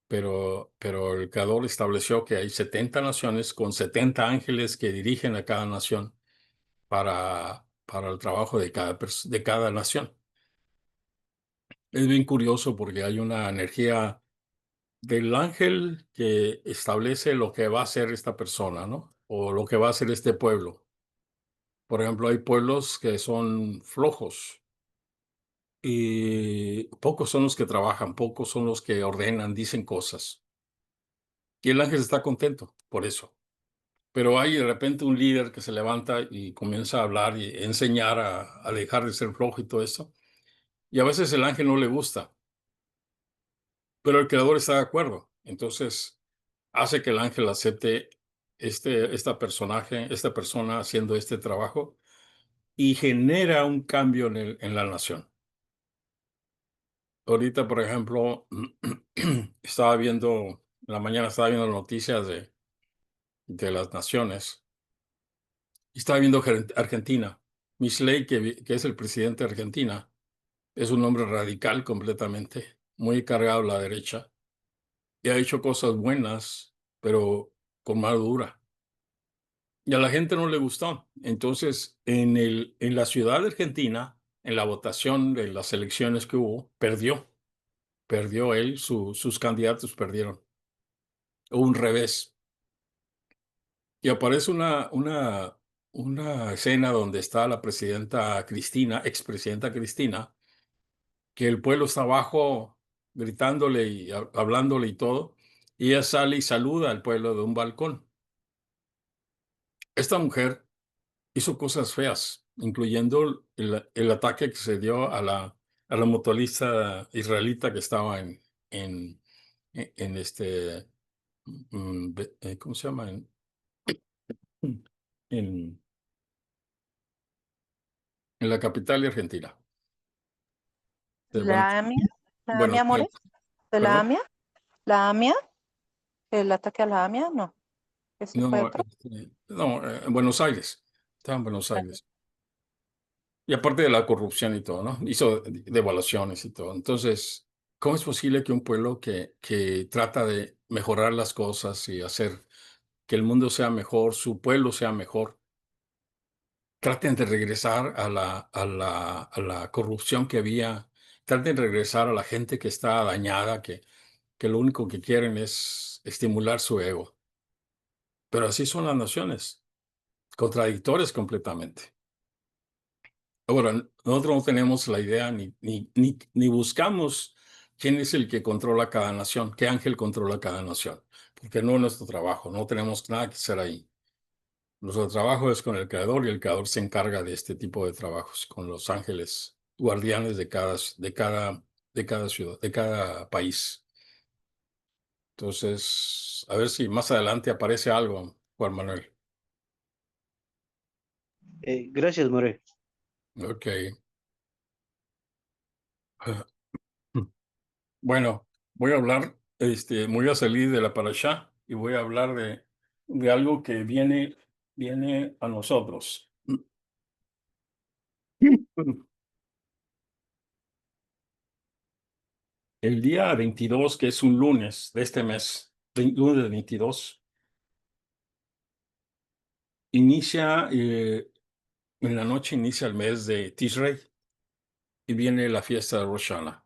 Pero el Creador estableció que hay 70 naciones con 70 ángeles que dirigen a cada nación para el trabajo de cada nación. Es bien curioso porque hay una energía del ángel que establece lo que va a hacer esta persona, ¿no? O lo que va a hacer este pueblo. Por ejemplo, hay pueblos que son flojos y pocos son los que trabajan, pocos son los que ordenan, dicen cosas. Y el ángel está contento por eso. Pero hay de repente un líder que se levanta y comienza a hablar y enseñar a dejar de ser flojo y todo eso. Y a veces el ángel no le gusta, pero el creador está de acuerdo. Entonces hace que el ángel acepte esta persona haciendo este trabajo y genera un cambio en la nación. Ahorita, por ejemplo, en la mañana estaba viendo noticias de las naciones y estaba viendo Argentina. Michel, que es el presidente de Argentina, es un hombre radical completamente, muy cargado a la derecha y ha hecho cosas buenas, pero con mano dura. Y a la gente no le gustó. Entonces, en la ciudad de Argentina, en la votación de las elecciones que hubo, perdió. Perdió él, sus candidatos perdieron. Hubo un revés. Y aparece una escena donde está la presidenta Cristina, expresidenta Cristina, que el pueblo está abajo gritándole y hablándole y todo. Y ella sale y saluda al pueblo de un balcón. Esta mujer hizo cosas feas, incluyendo el ataque que se dio a la motorista israelita que estaba en, en ¿cómo se llama? En, en la capital de Argentina, de Buenos, La AMIA, la Buenos AMIA More, Aires. de ¿Perdón? la AMIA, el ataque a la AMIA, no, ese No, fue no, otro. no, en Buenos Aires. Estaba en Buenos Aires. Y aparte de la corrupción y todo, ¿no? Hizo devaluaciones y todo. Entonces, ¿cómo es posible que un pueblo que trata de mejorar las cosas y hacer que el mundo sea mejor, su pueblo sea mejor, traten de regresar a la corrupción que había, traten de regresar a la gente que está dañada, que lo único que quieren es estimular su ego? Pero así son las naciones, contradictorias completamente. Ahora, nosotros no tenemos la idea ni buscamos quién es el que controla cada nación, qué ángel controla cada nación, porque no es nuestro trabajo, no tenemos nada que hacer ahí. Nuestro trabajo es con el Creador y el Creador se encarga de este tipo de trabajos, con los ángeles guardianes de cada ciudad, de cada país. Entonces, a ver si más adelante aparece algo, Juan Manuel. Gracias, More. Ok. Bueno, voy a hablar, voy a salir de la parashá y voy a hablar de algo que viene a nosotros. El día 22, que es un lunes de este mes, lunes 22, inicia, en la noche inicia el mes de Tishrei y viene la fiesta de Rosh Hashanah.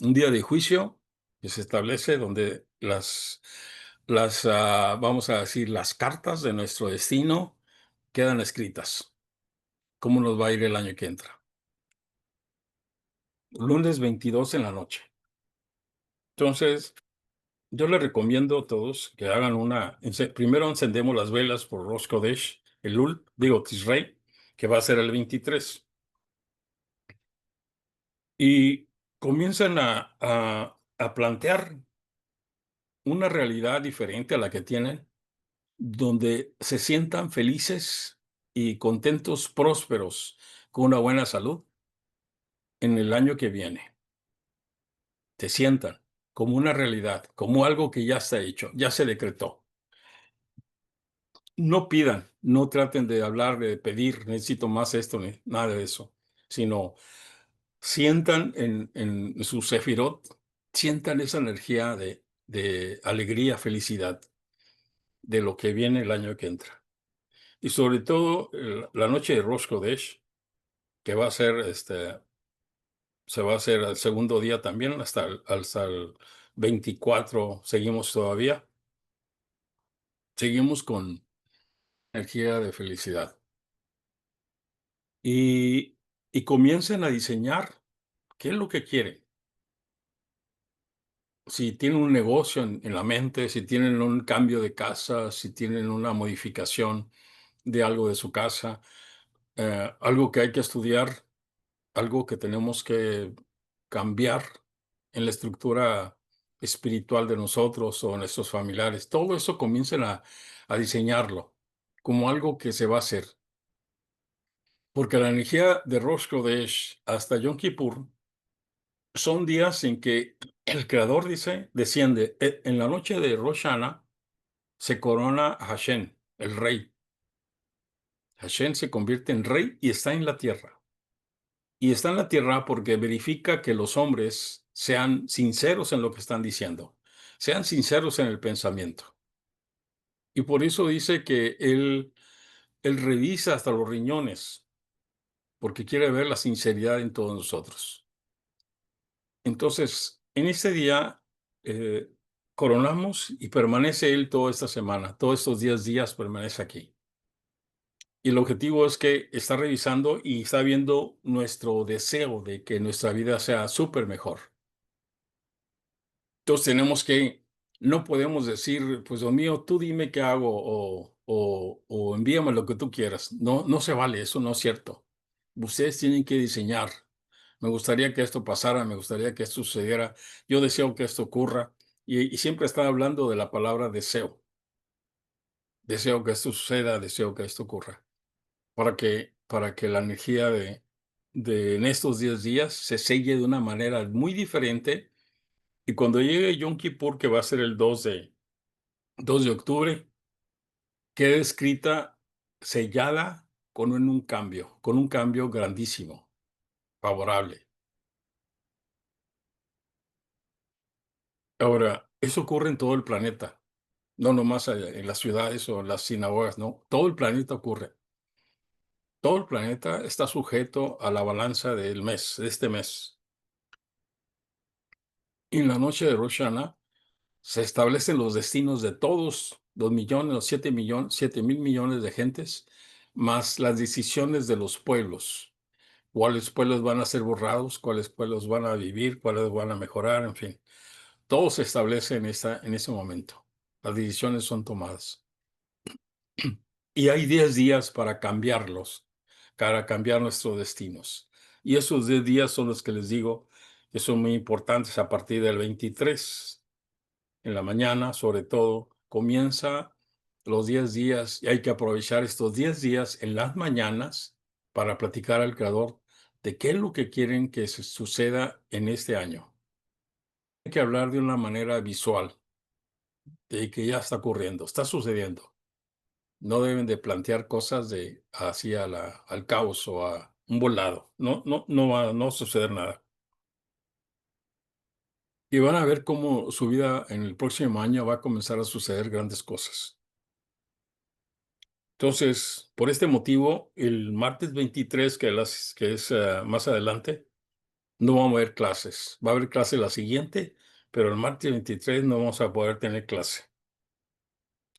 Un día de juicio que se establece donde vamos a decir, las cartas de nuestro destino quedan escritas. ¿Cómo nos va a ir el año que entra? Lunes 22 en la noche. Entonces, yo les recomiendo a todos que hagan primero encendemos las velas por Rosh Kodesh, Tishrei, que va a ser el 23. Y comienzan a plantear una realidad diferente a la que tienen, donde se sientan felices y contentos, prósperos, con una buena salud en el año que viene. Se sientan como una realidad, como algo que ya está hecho, ya se decretó. No pidan, no traten de hablar, de pedir, necesito más esto, ni nada de eso, sino sientan en su sefirot, sientan esa energía de alegría, felicidad de lo que viene el año que entra. Y sobre todo la noche de Rosh Kodesh, que va a ser, se va a hacer el segundo día también, hasta el 24, seguimos todavía. Seguimos con energía de felicidad. Y comiencen a diseñar qué es lo que quieren. Si tienen un negocio en la mente, si tienen un cambio de casa, si tienen una modificación de algo de su casa, algo que hay que estudiar, algo que tenemos que cambiar en la estructura espiritual de nosotros o nuestros familiares. Todo eso comiencen a diseñarlo como algo que se va a hacer. Porque la energía de Rosh Kodesh hasta Yom Kippur son días en que el Creador desciende. En la noche de Rosh Hashanah se corona a Hashem, el rey. Hashem se convierte en rey y está en la tierra. Y está en la tierra porque verifica que los hombres sean sinceros en lo que están diciendo, sean sinceros en el pensamiento. Y por eso dice que él revisa hasta los riñones, porque quiere ver la sinceridad en todos nosotros. Entonces, en este día eh, coronamos y permanece él toda esta semana, todos estos 10 días permanece aquí. Y el objetivo es que está revisando y está viendo nuestro deseo de que nuestra vida sea súper mejor. Entonces no podemos decir, pues Dios mío, tú dime qué hago o envíame lo que tú quieras. No, no se vale, eso no es cierto. Ustedes tienen que diseñar. Me gustaría que esto pasara, me gustaría que esto sucediera. Yo deseo que esto ocurra. Y siempre está hablando de la palabra deseo. Deseo que esto suceda, deseo que esto ocurra. Para que la energía de en estos 10 días se selle de una manera muy diferente. Y cuando llegue Yom Kippur, que va a ser el 2 de octubre, quede escrita, sellada con un cambio grandísimo, favorable. Ahora, eso ocurre en todo el planeta, no nomás en las ciudades o en las sinagogas, no, todo el planeta ocurre. Todo el planeta está sujeto a la balanza del mes, de este mes. Y en la noche de Rosh Hashanah se establecen los destinos de todos los millones, los 7 mil millones de gentes, más las decisiones de los pueblos. cuáles pueblos van a ser borrados, cuáles pueblos van a vivir, cuáles van a mejorar, en fin. Todo se establece en ese momento. Las decisiones son tomadas. Y hay 10 días para cambiarlos, para cambiar nuestros destinos. Y esos 10 días son los que les digo que son muy importantes a partir del 23. En la mañana, sobre todo, comienza los 10 días y hay que aprovechar estos 10 días en las mañanas para platicar al Creador de qué es lo que quieren que suceda en este año. Hay que hablar de una manera visual, de que ya está ocurriendo, está sucediendo. No deben de plantear cosas de así al caos o a un volado. No va a suceder nada. Y van a ver cómo su vida en el próximo año va a comenzar a suceder grandes cosas. Entonces, por este motivo, el martes 23, que es más adelante, no vamos a haber clases. Va a haber clase la siguiente, pero el martes 23 no vamos a poder tener clase.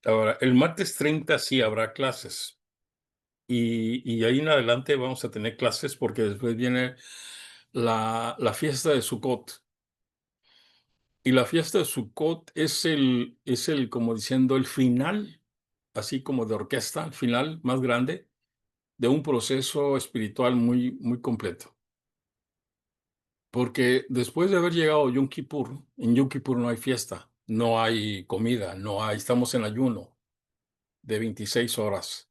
Ahora, el martes 30 sí habrá clases. Y ahí en adelante vamos a tener clases porque después viene la fiesta de Sukkot. Y la fiesta de Sukkot es como diciendo, el final, así como de orquesta, el final más grande de un proceso espiritual muy, muy completo. Porque después de haber llegado Yom Kippur, en Yom Kippur no hay fiesta, no hay comida, estamos en ayuno de 26 horas.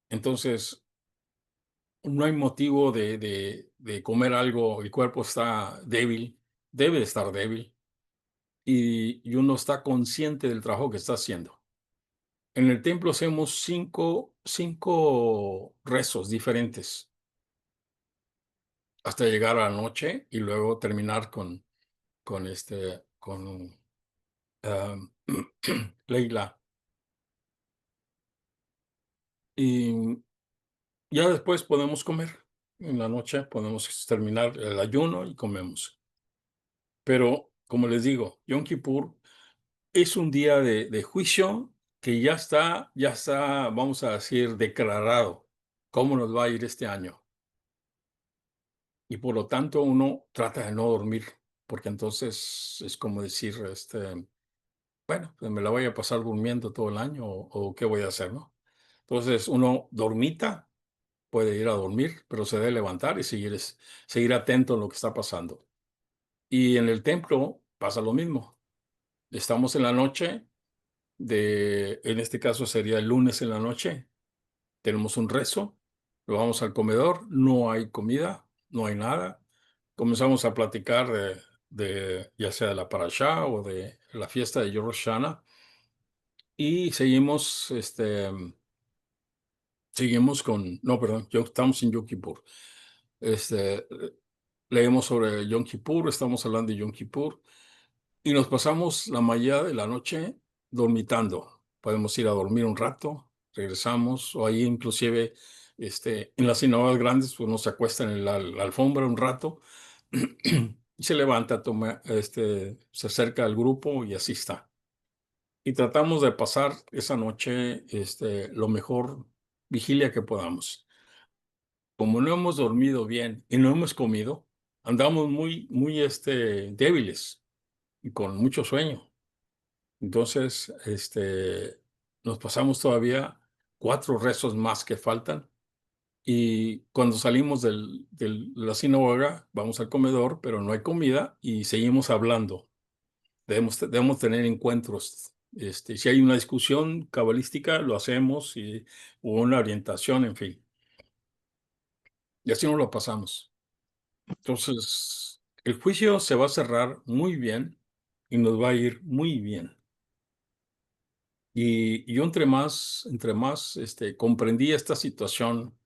Entonces, no hay motivo de comer algo, el cuerpo está débil, debe de estar débil, y uno está consciente del trabajo que está haciendo. En el templo hacemos cinco rezos diferentes hasta llegar a la noche y luego terminar con um, Leila. Y ya después podemos comer. En la noche podemos terminar el ayuno y comemos. Pero, como les digo, Yom Kippur es un día de juicio que ya está, vamos a decir, declarado cómo nos va a ir este año. Y por lo tanto uno trata de no dormir, porque entonces es como decir, bueno, pues me la voy a pasar durmiendo todo el año o qué voy a hacer, ¿no? Entonces uno dormita, puede ir a dormir, pero se debe levantar y seguir atento a lo que está pasando. Y en el templo pasa lo mismo. Estamos en la noche en este caso sería el lunes en la noche, tenemos un rezo, lo vamos al comedor, no hay comida, no hay nada. Comenzamos a platicar ya sea de la parashá o de la fiesta de Rosh Hashanah y seguimos no, perdón, estamos en Yom Kippur. Leemos sobre Yom Kippur, estamos hablando de Yom Kippur y nos pasamos la mayoría de la noche dormitando. Podemos ir a dormir un rato, regresamos, o ahí inclusive en las sinagogas grandes, pues uno se acuesta en la alfombra un rato y se levanta, se acerca al grupo y así está. Y tratamos de pasar esa noche lo mejor vigilia que podamos. Como no hemos dormido bien y no hemos comido, andamos muy, muy débiles y con mucho sueño. Entonces, nos pasamos todavía 4 rezos más que faltan. Y cuando salimos de la sinagoga, vamos al comedor, pero no hay comida y seguimos hablando. Debemos tener encuentros. Si hay una discusión cabalística, lo hacemos, o una orientación, en fin. Y así nos lo pasamos. Entonces, el juicio se va a cerrar muy bien y nos va a ir muy bien. Y yo entre más comprendí esta situación,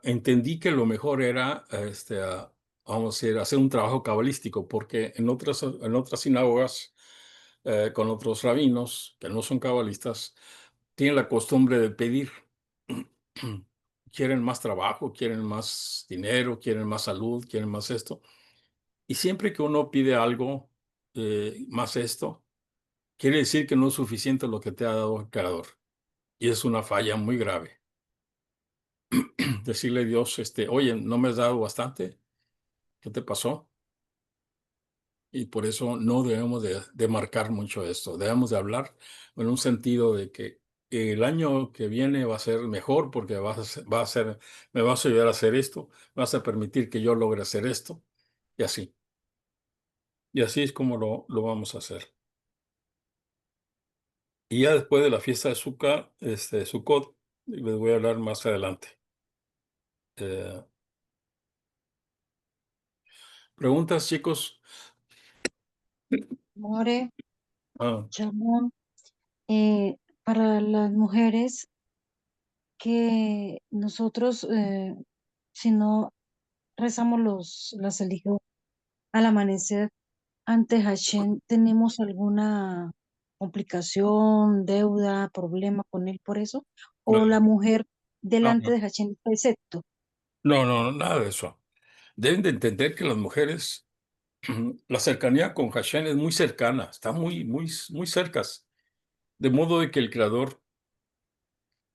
entendí que lo mejor era, vamos a decir, hacer un trabajo cabalístico, porque en otras sinagogas, con otros rabinos que no son cabalistas, tienen la costumbre de pedir. Quieren más trabajo, quieren más dinero, quieren más salud, quieren más esto. Y siempre que uno pide algo, más esto, quiere decir que no es suficiente lo que te ha dado el Creador. Y es una falla muy grave. decirle a Dios, oye, ¿no me has dado bastante? ¿Qué te pasó? Y por eso no debemos de marcar mucho esto. Debemos de hablar en un sentido de que el año que viene va a ser mejor porque me vas a ayudar a hacer esto, vas a permitir que yo logre hacer esto, y así. Y así es como lo vamos a hacer. Y ya después de la fiesta de Sukkot, les voy a hablar más adelante. Eh, ¿Preguntas, chicos? More, Ah, Shalom, para las mujeres que nosotros, si no rezamos las eligió al amanecer ante Hashem, ¿tenemos alguna complicación, deuda, problema con él por eso? no, ¿O la mujer no, delante no, de Hashem está excepto? no, nada de eso. Deben de entender que las mujeres, la cercanía con Hashem es muy cercana, está muy cercas. De modo de que el Creador,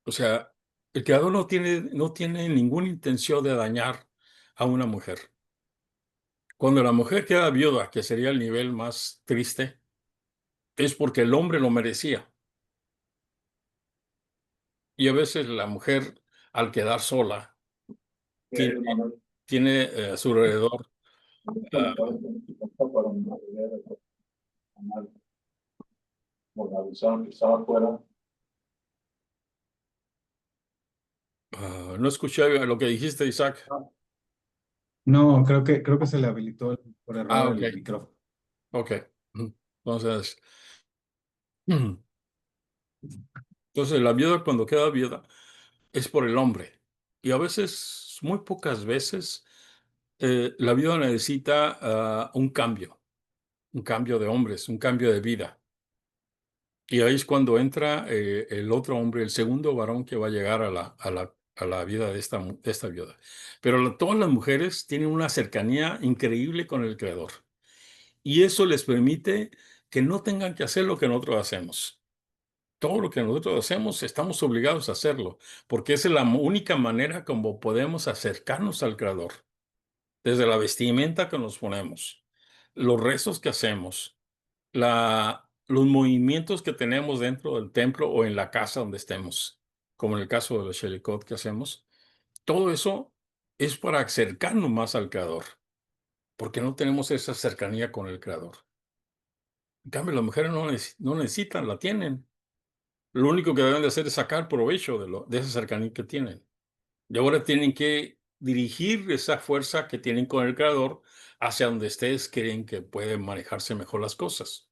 o sea, el Creador no tiene ninguna intención de dañar a una mujer. Cuando la mujer queda viuda, que sería el nivel más triste, es porque el hombre lo merecía. Y a veces la mujer, al quedar sola, tiene, tiene a su alrededor, ah, no escuché lo que dijiste, Isaac. No, creo que se le habilitó por Ah, error ok, el micrófono. ok. Entonces, entonces la viuda cuando queda viuda es por el hombre. Y a veces, muy pocas veces, la viuda necesita un cambio de hombres, un cambio de vida. Y ahí es cuando entra el otro hombre, el segundo varón que va a llegar a la vida de esta viuda. Pero todas las mujeres tienen una cercanía increíble con el Creador. Y eso les permite que no tengan que hacer lo que nosotros hacemos. Todo lo que nosotros hacemos estamos obligados a hacerlo, porque esa es la única manera como podemos acercarnos al Creador. Desde la vestimenta que nos ponemos, los rezos que hacemos, los movimientos que tenemos dentro del templo o en la casa donde estemos, como en el caso de los Shelikot que hacemos, todo eso es para acercarnos más al Creador, porque no tenemos esa cercanía con el Creador. En cambio, las mujeres no necesitan, la tienen. Lo único que deben de hacer es sacar provecho de esa cercanía que tienen. Y ahora tienen que dirigir esa fuerza que tienen con el Creador hacia donde ustedes creen que pueden manejarse mejor las cosas.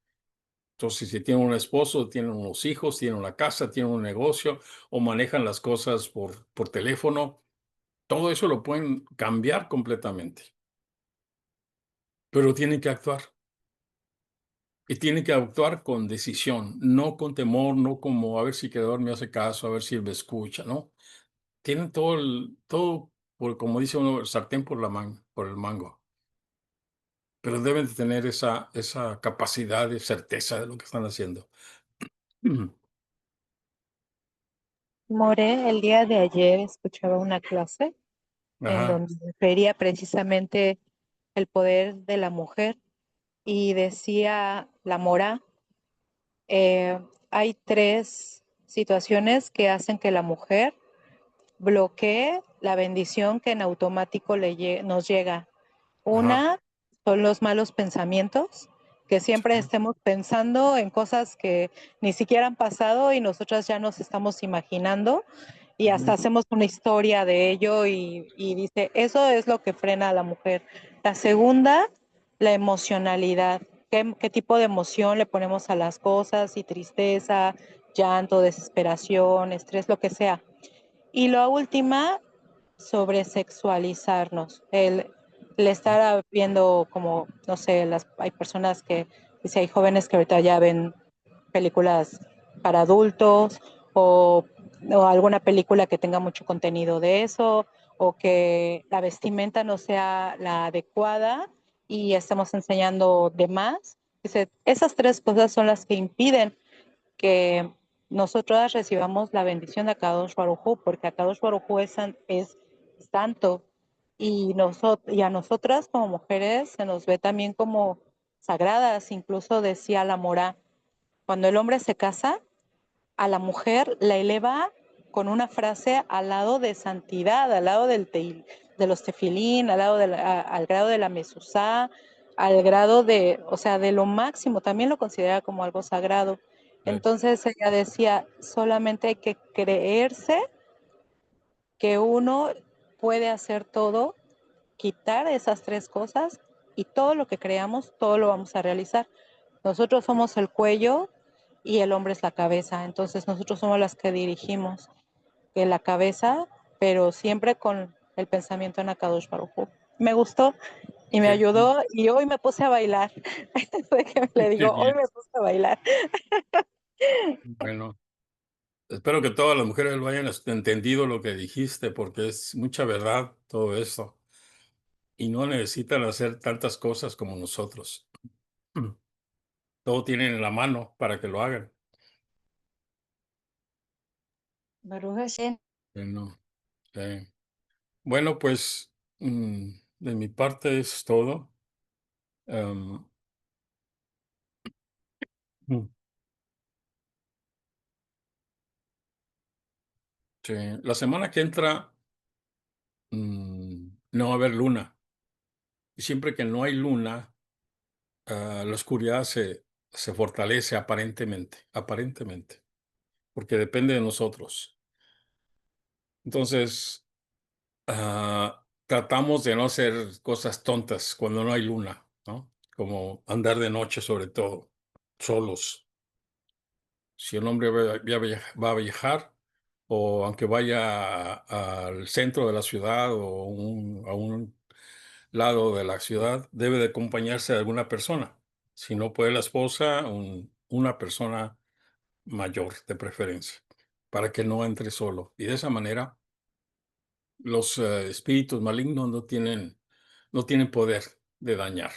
Entonces, si tienen un esposo, tienen unos hijos, tienen una casa, tienen un negocio o manejan las cosas por teléfono, todo eso lo pueden cambiar completamente. Pero tienen que actuar. Y tienen que actuar con decisión, no con temor, no como a ver si el Creador me hace caso, a ver si él me escucha, ¿no? Tienen todo, como dice uno, el sartén por el mango. Pero deben de tener esa capacidad de certeza de lo que están haciendo. More, el día de ayer escuchaba una clase en Ajá, donde refería precisamente el poder de la mujer y decía la Mora, eh, hay tres situaciones que hacen que la mujer bloquee la bendición que en automático nos llega. ajá. Una son los malos pensamientos, que siempre estemos pensando en cosas que ni siquiera han pasado y nosotras ya nos estamos imaginando y hasta hacemos una historia de ello y dice, eso es lo que frena a la mujer. La segunda, la emocionalidad. ¿Qué tipo de emoción le ponemos a las cosas? Y tristeza, llanto, desesperación, estrés, lo que sea. Y la última, sobre sexualizarnos, el estar viendo como, no sé, hay personas que, dice, hay jóvenes que ahorita ya ven películas para adultos o alguna película que tenga mucho contenido de eso o que la vestimenta no sea la adecuada y estamos enseñando de más. Dice, esas tres cosas son las que impiden que nosotros recibamos la bendición de Akadosh Baruj Hu, porque Akadosh Baruj Hu es santo. Y a nosotras como mujeres se nos ve también como sagradas. Incluso decía la Morá, cuando el hombre se casa, a la mujer la eleva con una frase al lado de santidad, al lado de los tefilín, al grado de la mezuzá, al grado de, o sea, de lo máximo, también lo considera como algo sagrado. Entonces ella decía, solamente hay que creerse que uno puede hacer todo, quitar esas tres cosas y todo lo que creamos, todo lo vamos a realizar. Nosotros somos el cuello y el hombre es la cabeza, entonces nosotros somos las que dirigimos la cabeza, pero siempre con el pensamiento en Akadosh Baruj Hu. Me gustó y me ayudó y hoy me puse a bailar. Le digo, hoy me puse a bailar. Bueno, espero que todas las mujeres lo hayan entendido lo que dijiste, porque es mucha verdad todo esto. Y no necesitan hacer tantas cosas como nosotros. Todo tienen en la mano para que lo hagan. Baruch Hashem. Bueno, bueno, pues de mi parte es todo. Em, mm, sí, la semana que entra no va a haber luna. Y siempre que no hay luna, la oscuridad se fortalece aparentemente, porque depende de nosotros. Entonces, tratamos de no hacer cosas tontas cuando no hay luna, ¿no? Como andar de noche, sobre todo, solos. Si un hombre va a viajar, o aunque vaya al centro de la ciudad o a un lado de la ciudad, debe de acompañarse de alguna persona. Si no puede la esposa, una persona mayor de preferencia, para que no entre solo. Y de esa manera, los espíritus malignos no tienen poder de dañar.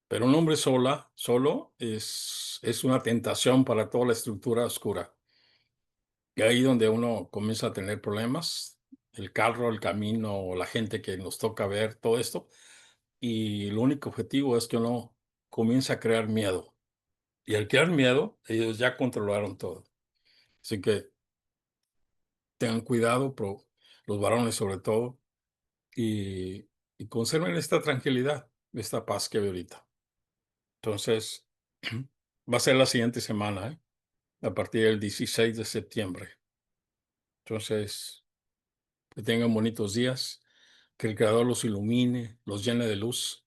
Pero un hombre solo es una tentación para toda la estructura oscura. Y ahí donde uno comienza a tener problemas, el carro, el camino, la gente que nos toca ver, todo esto. Y el único objetivo es que uno comienza a crear miedo. Y al crear miedo, ellos ya controlaron todo. Así que tengan cuidado, los varones sobre todo, y, y conserven esta tranquilidad, esta paz que hay ahorita. Entonces, va a ser la siguiente semana, a partir del 16 de septiembre. Entonces, que tengan bonitos días, que el Creador los ilumine, los llene de luz,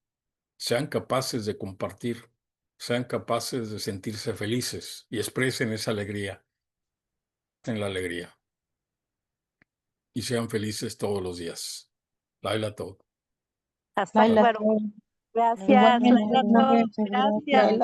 sean capaces de compartir, sean capaces de sentirse felices y expresen esa alegría en la alegría. Y sean felices todos los días. Laila todo. Hasta Laila, luego. Gracias. igualmente, Laila, todo. igualmente, Gracias. gracias.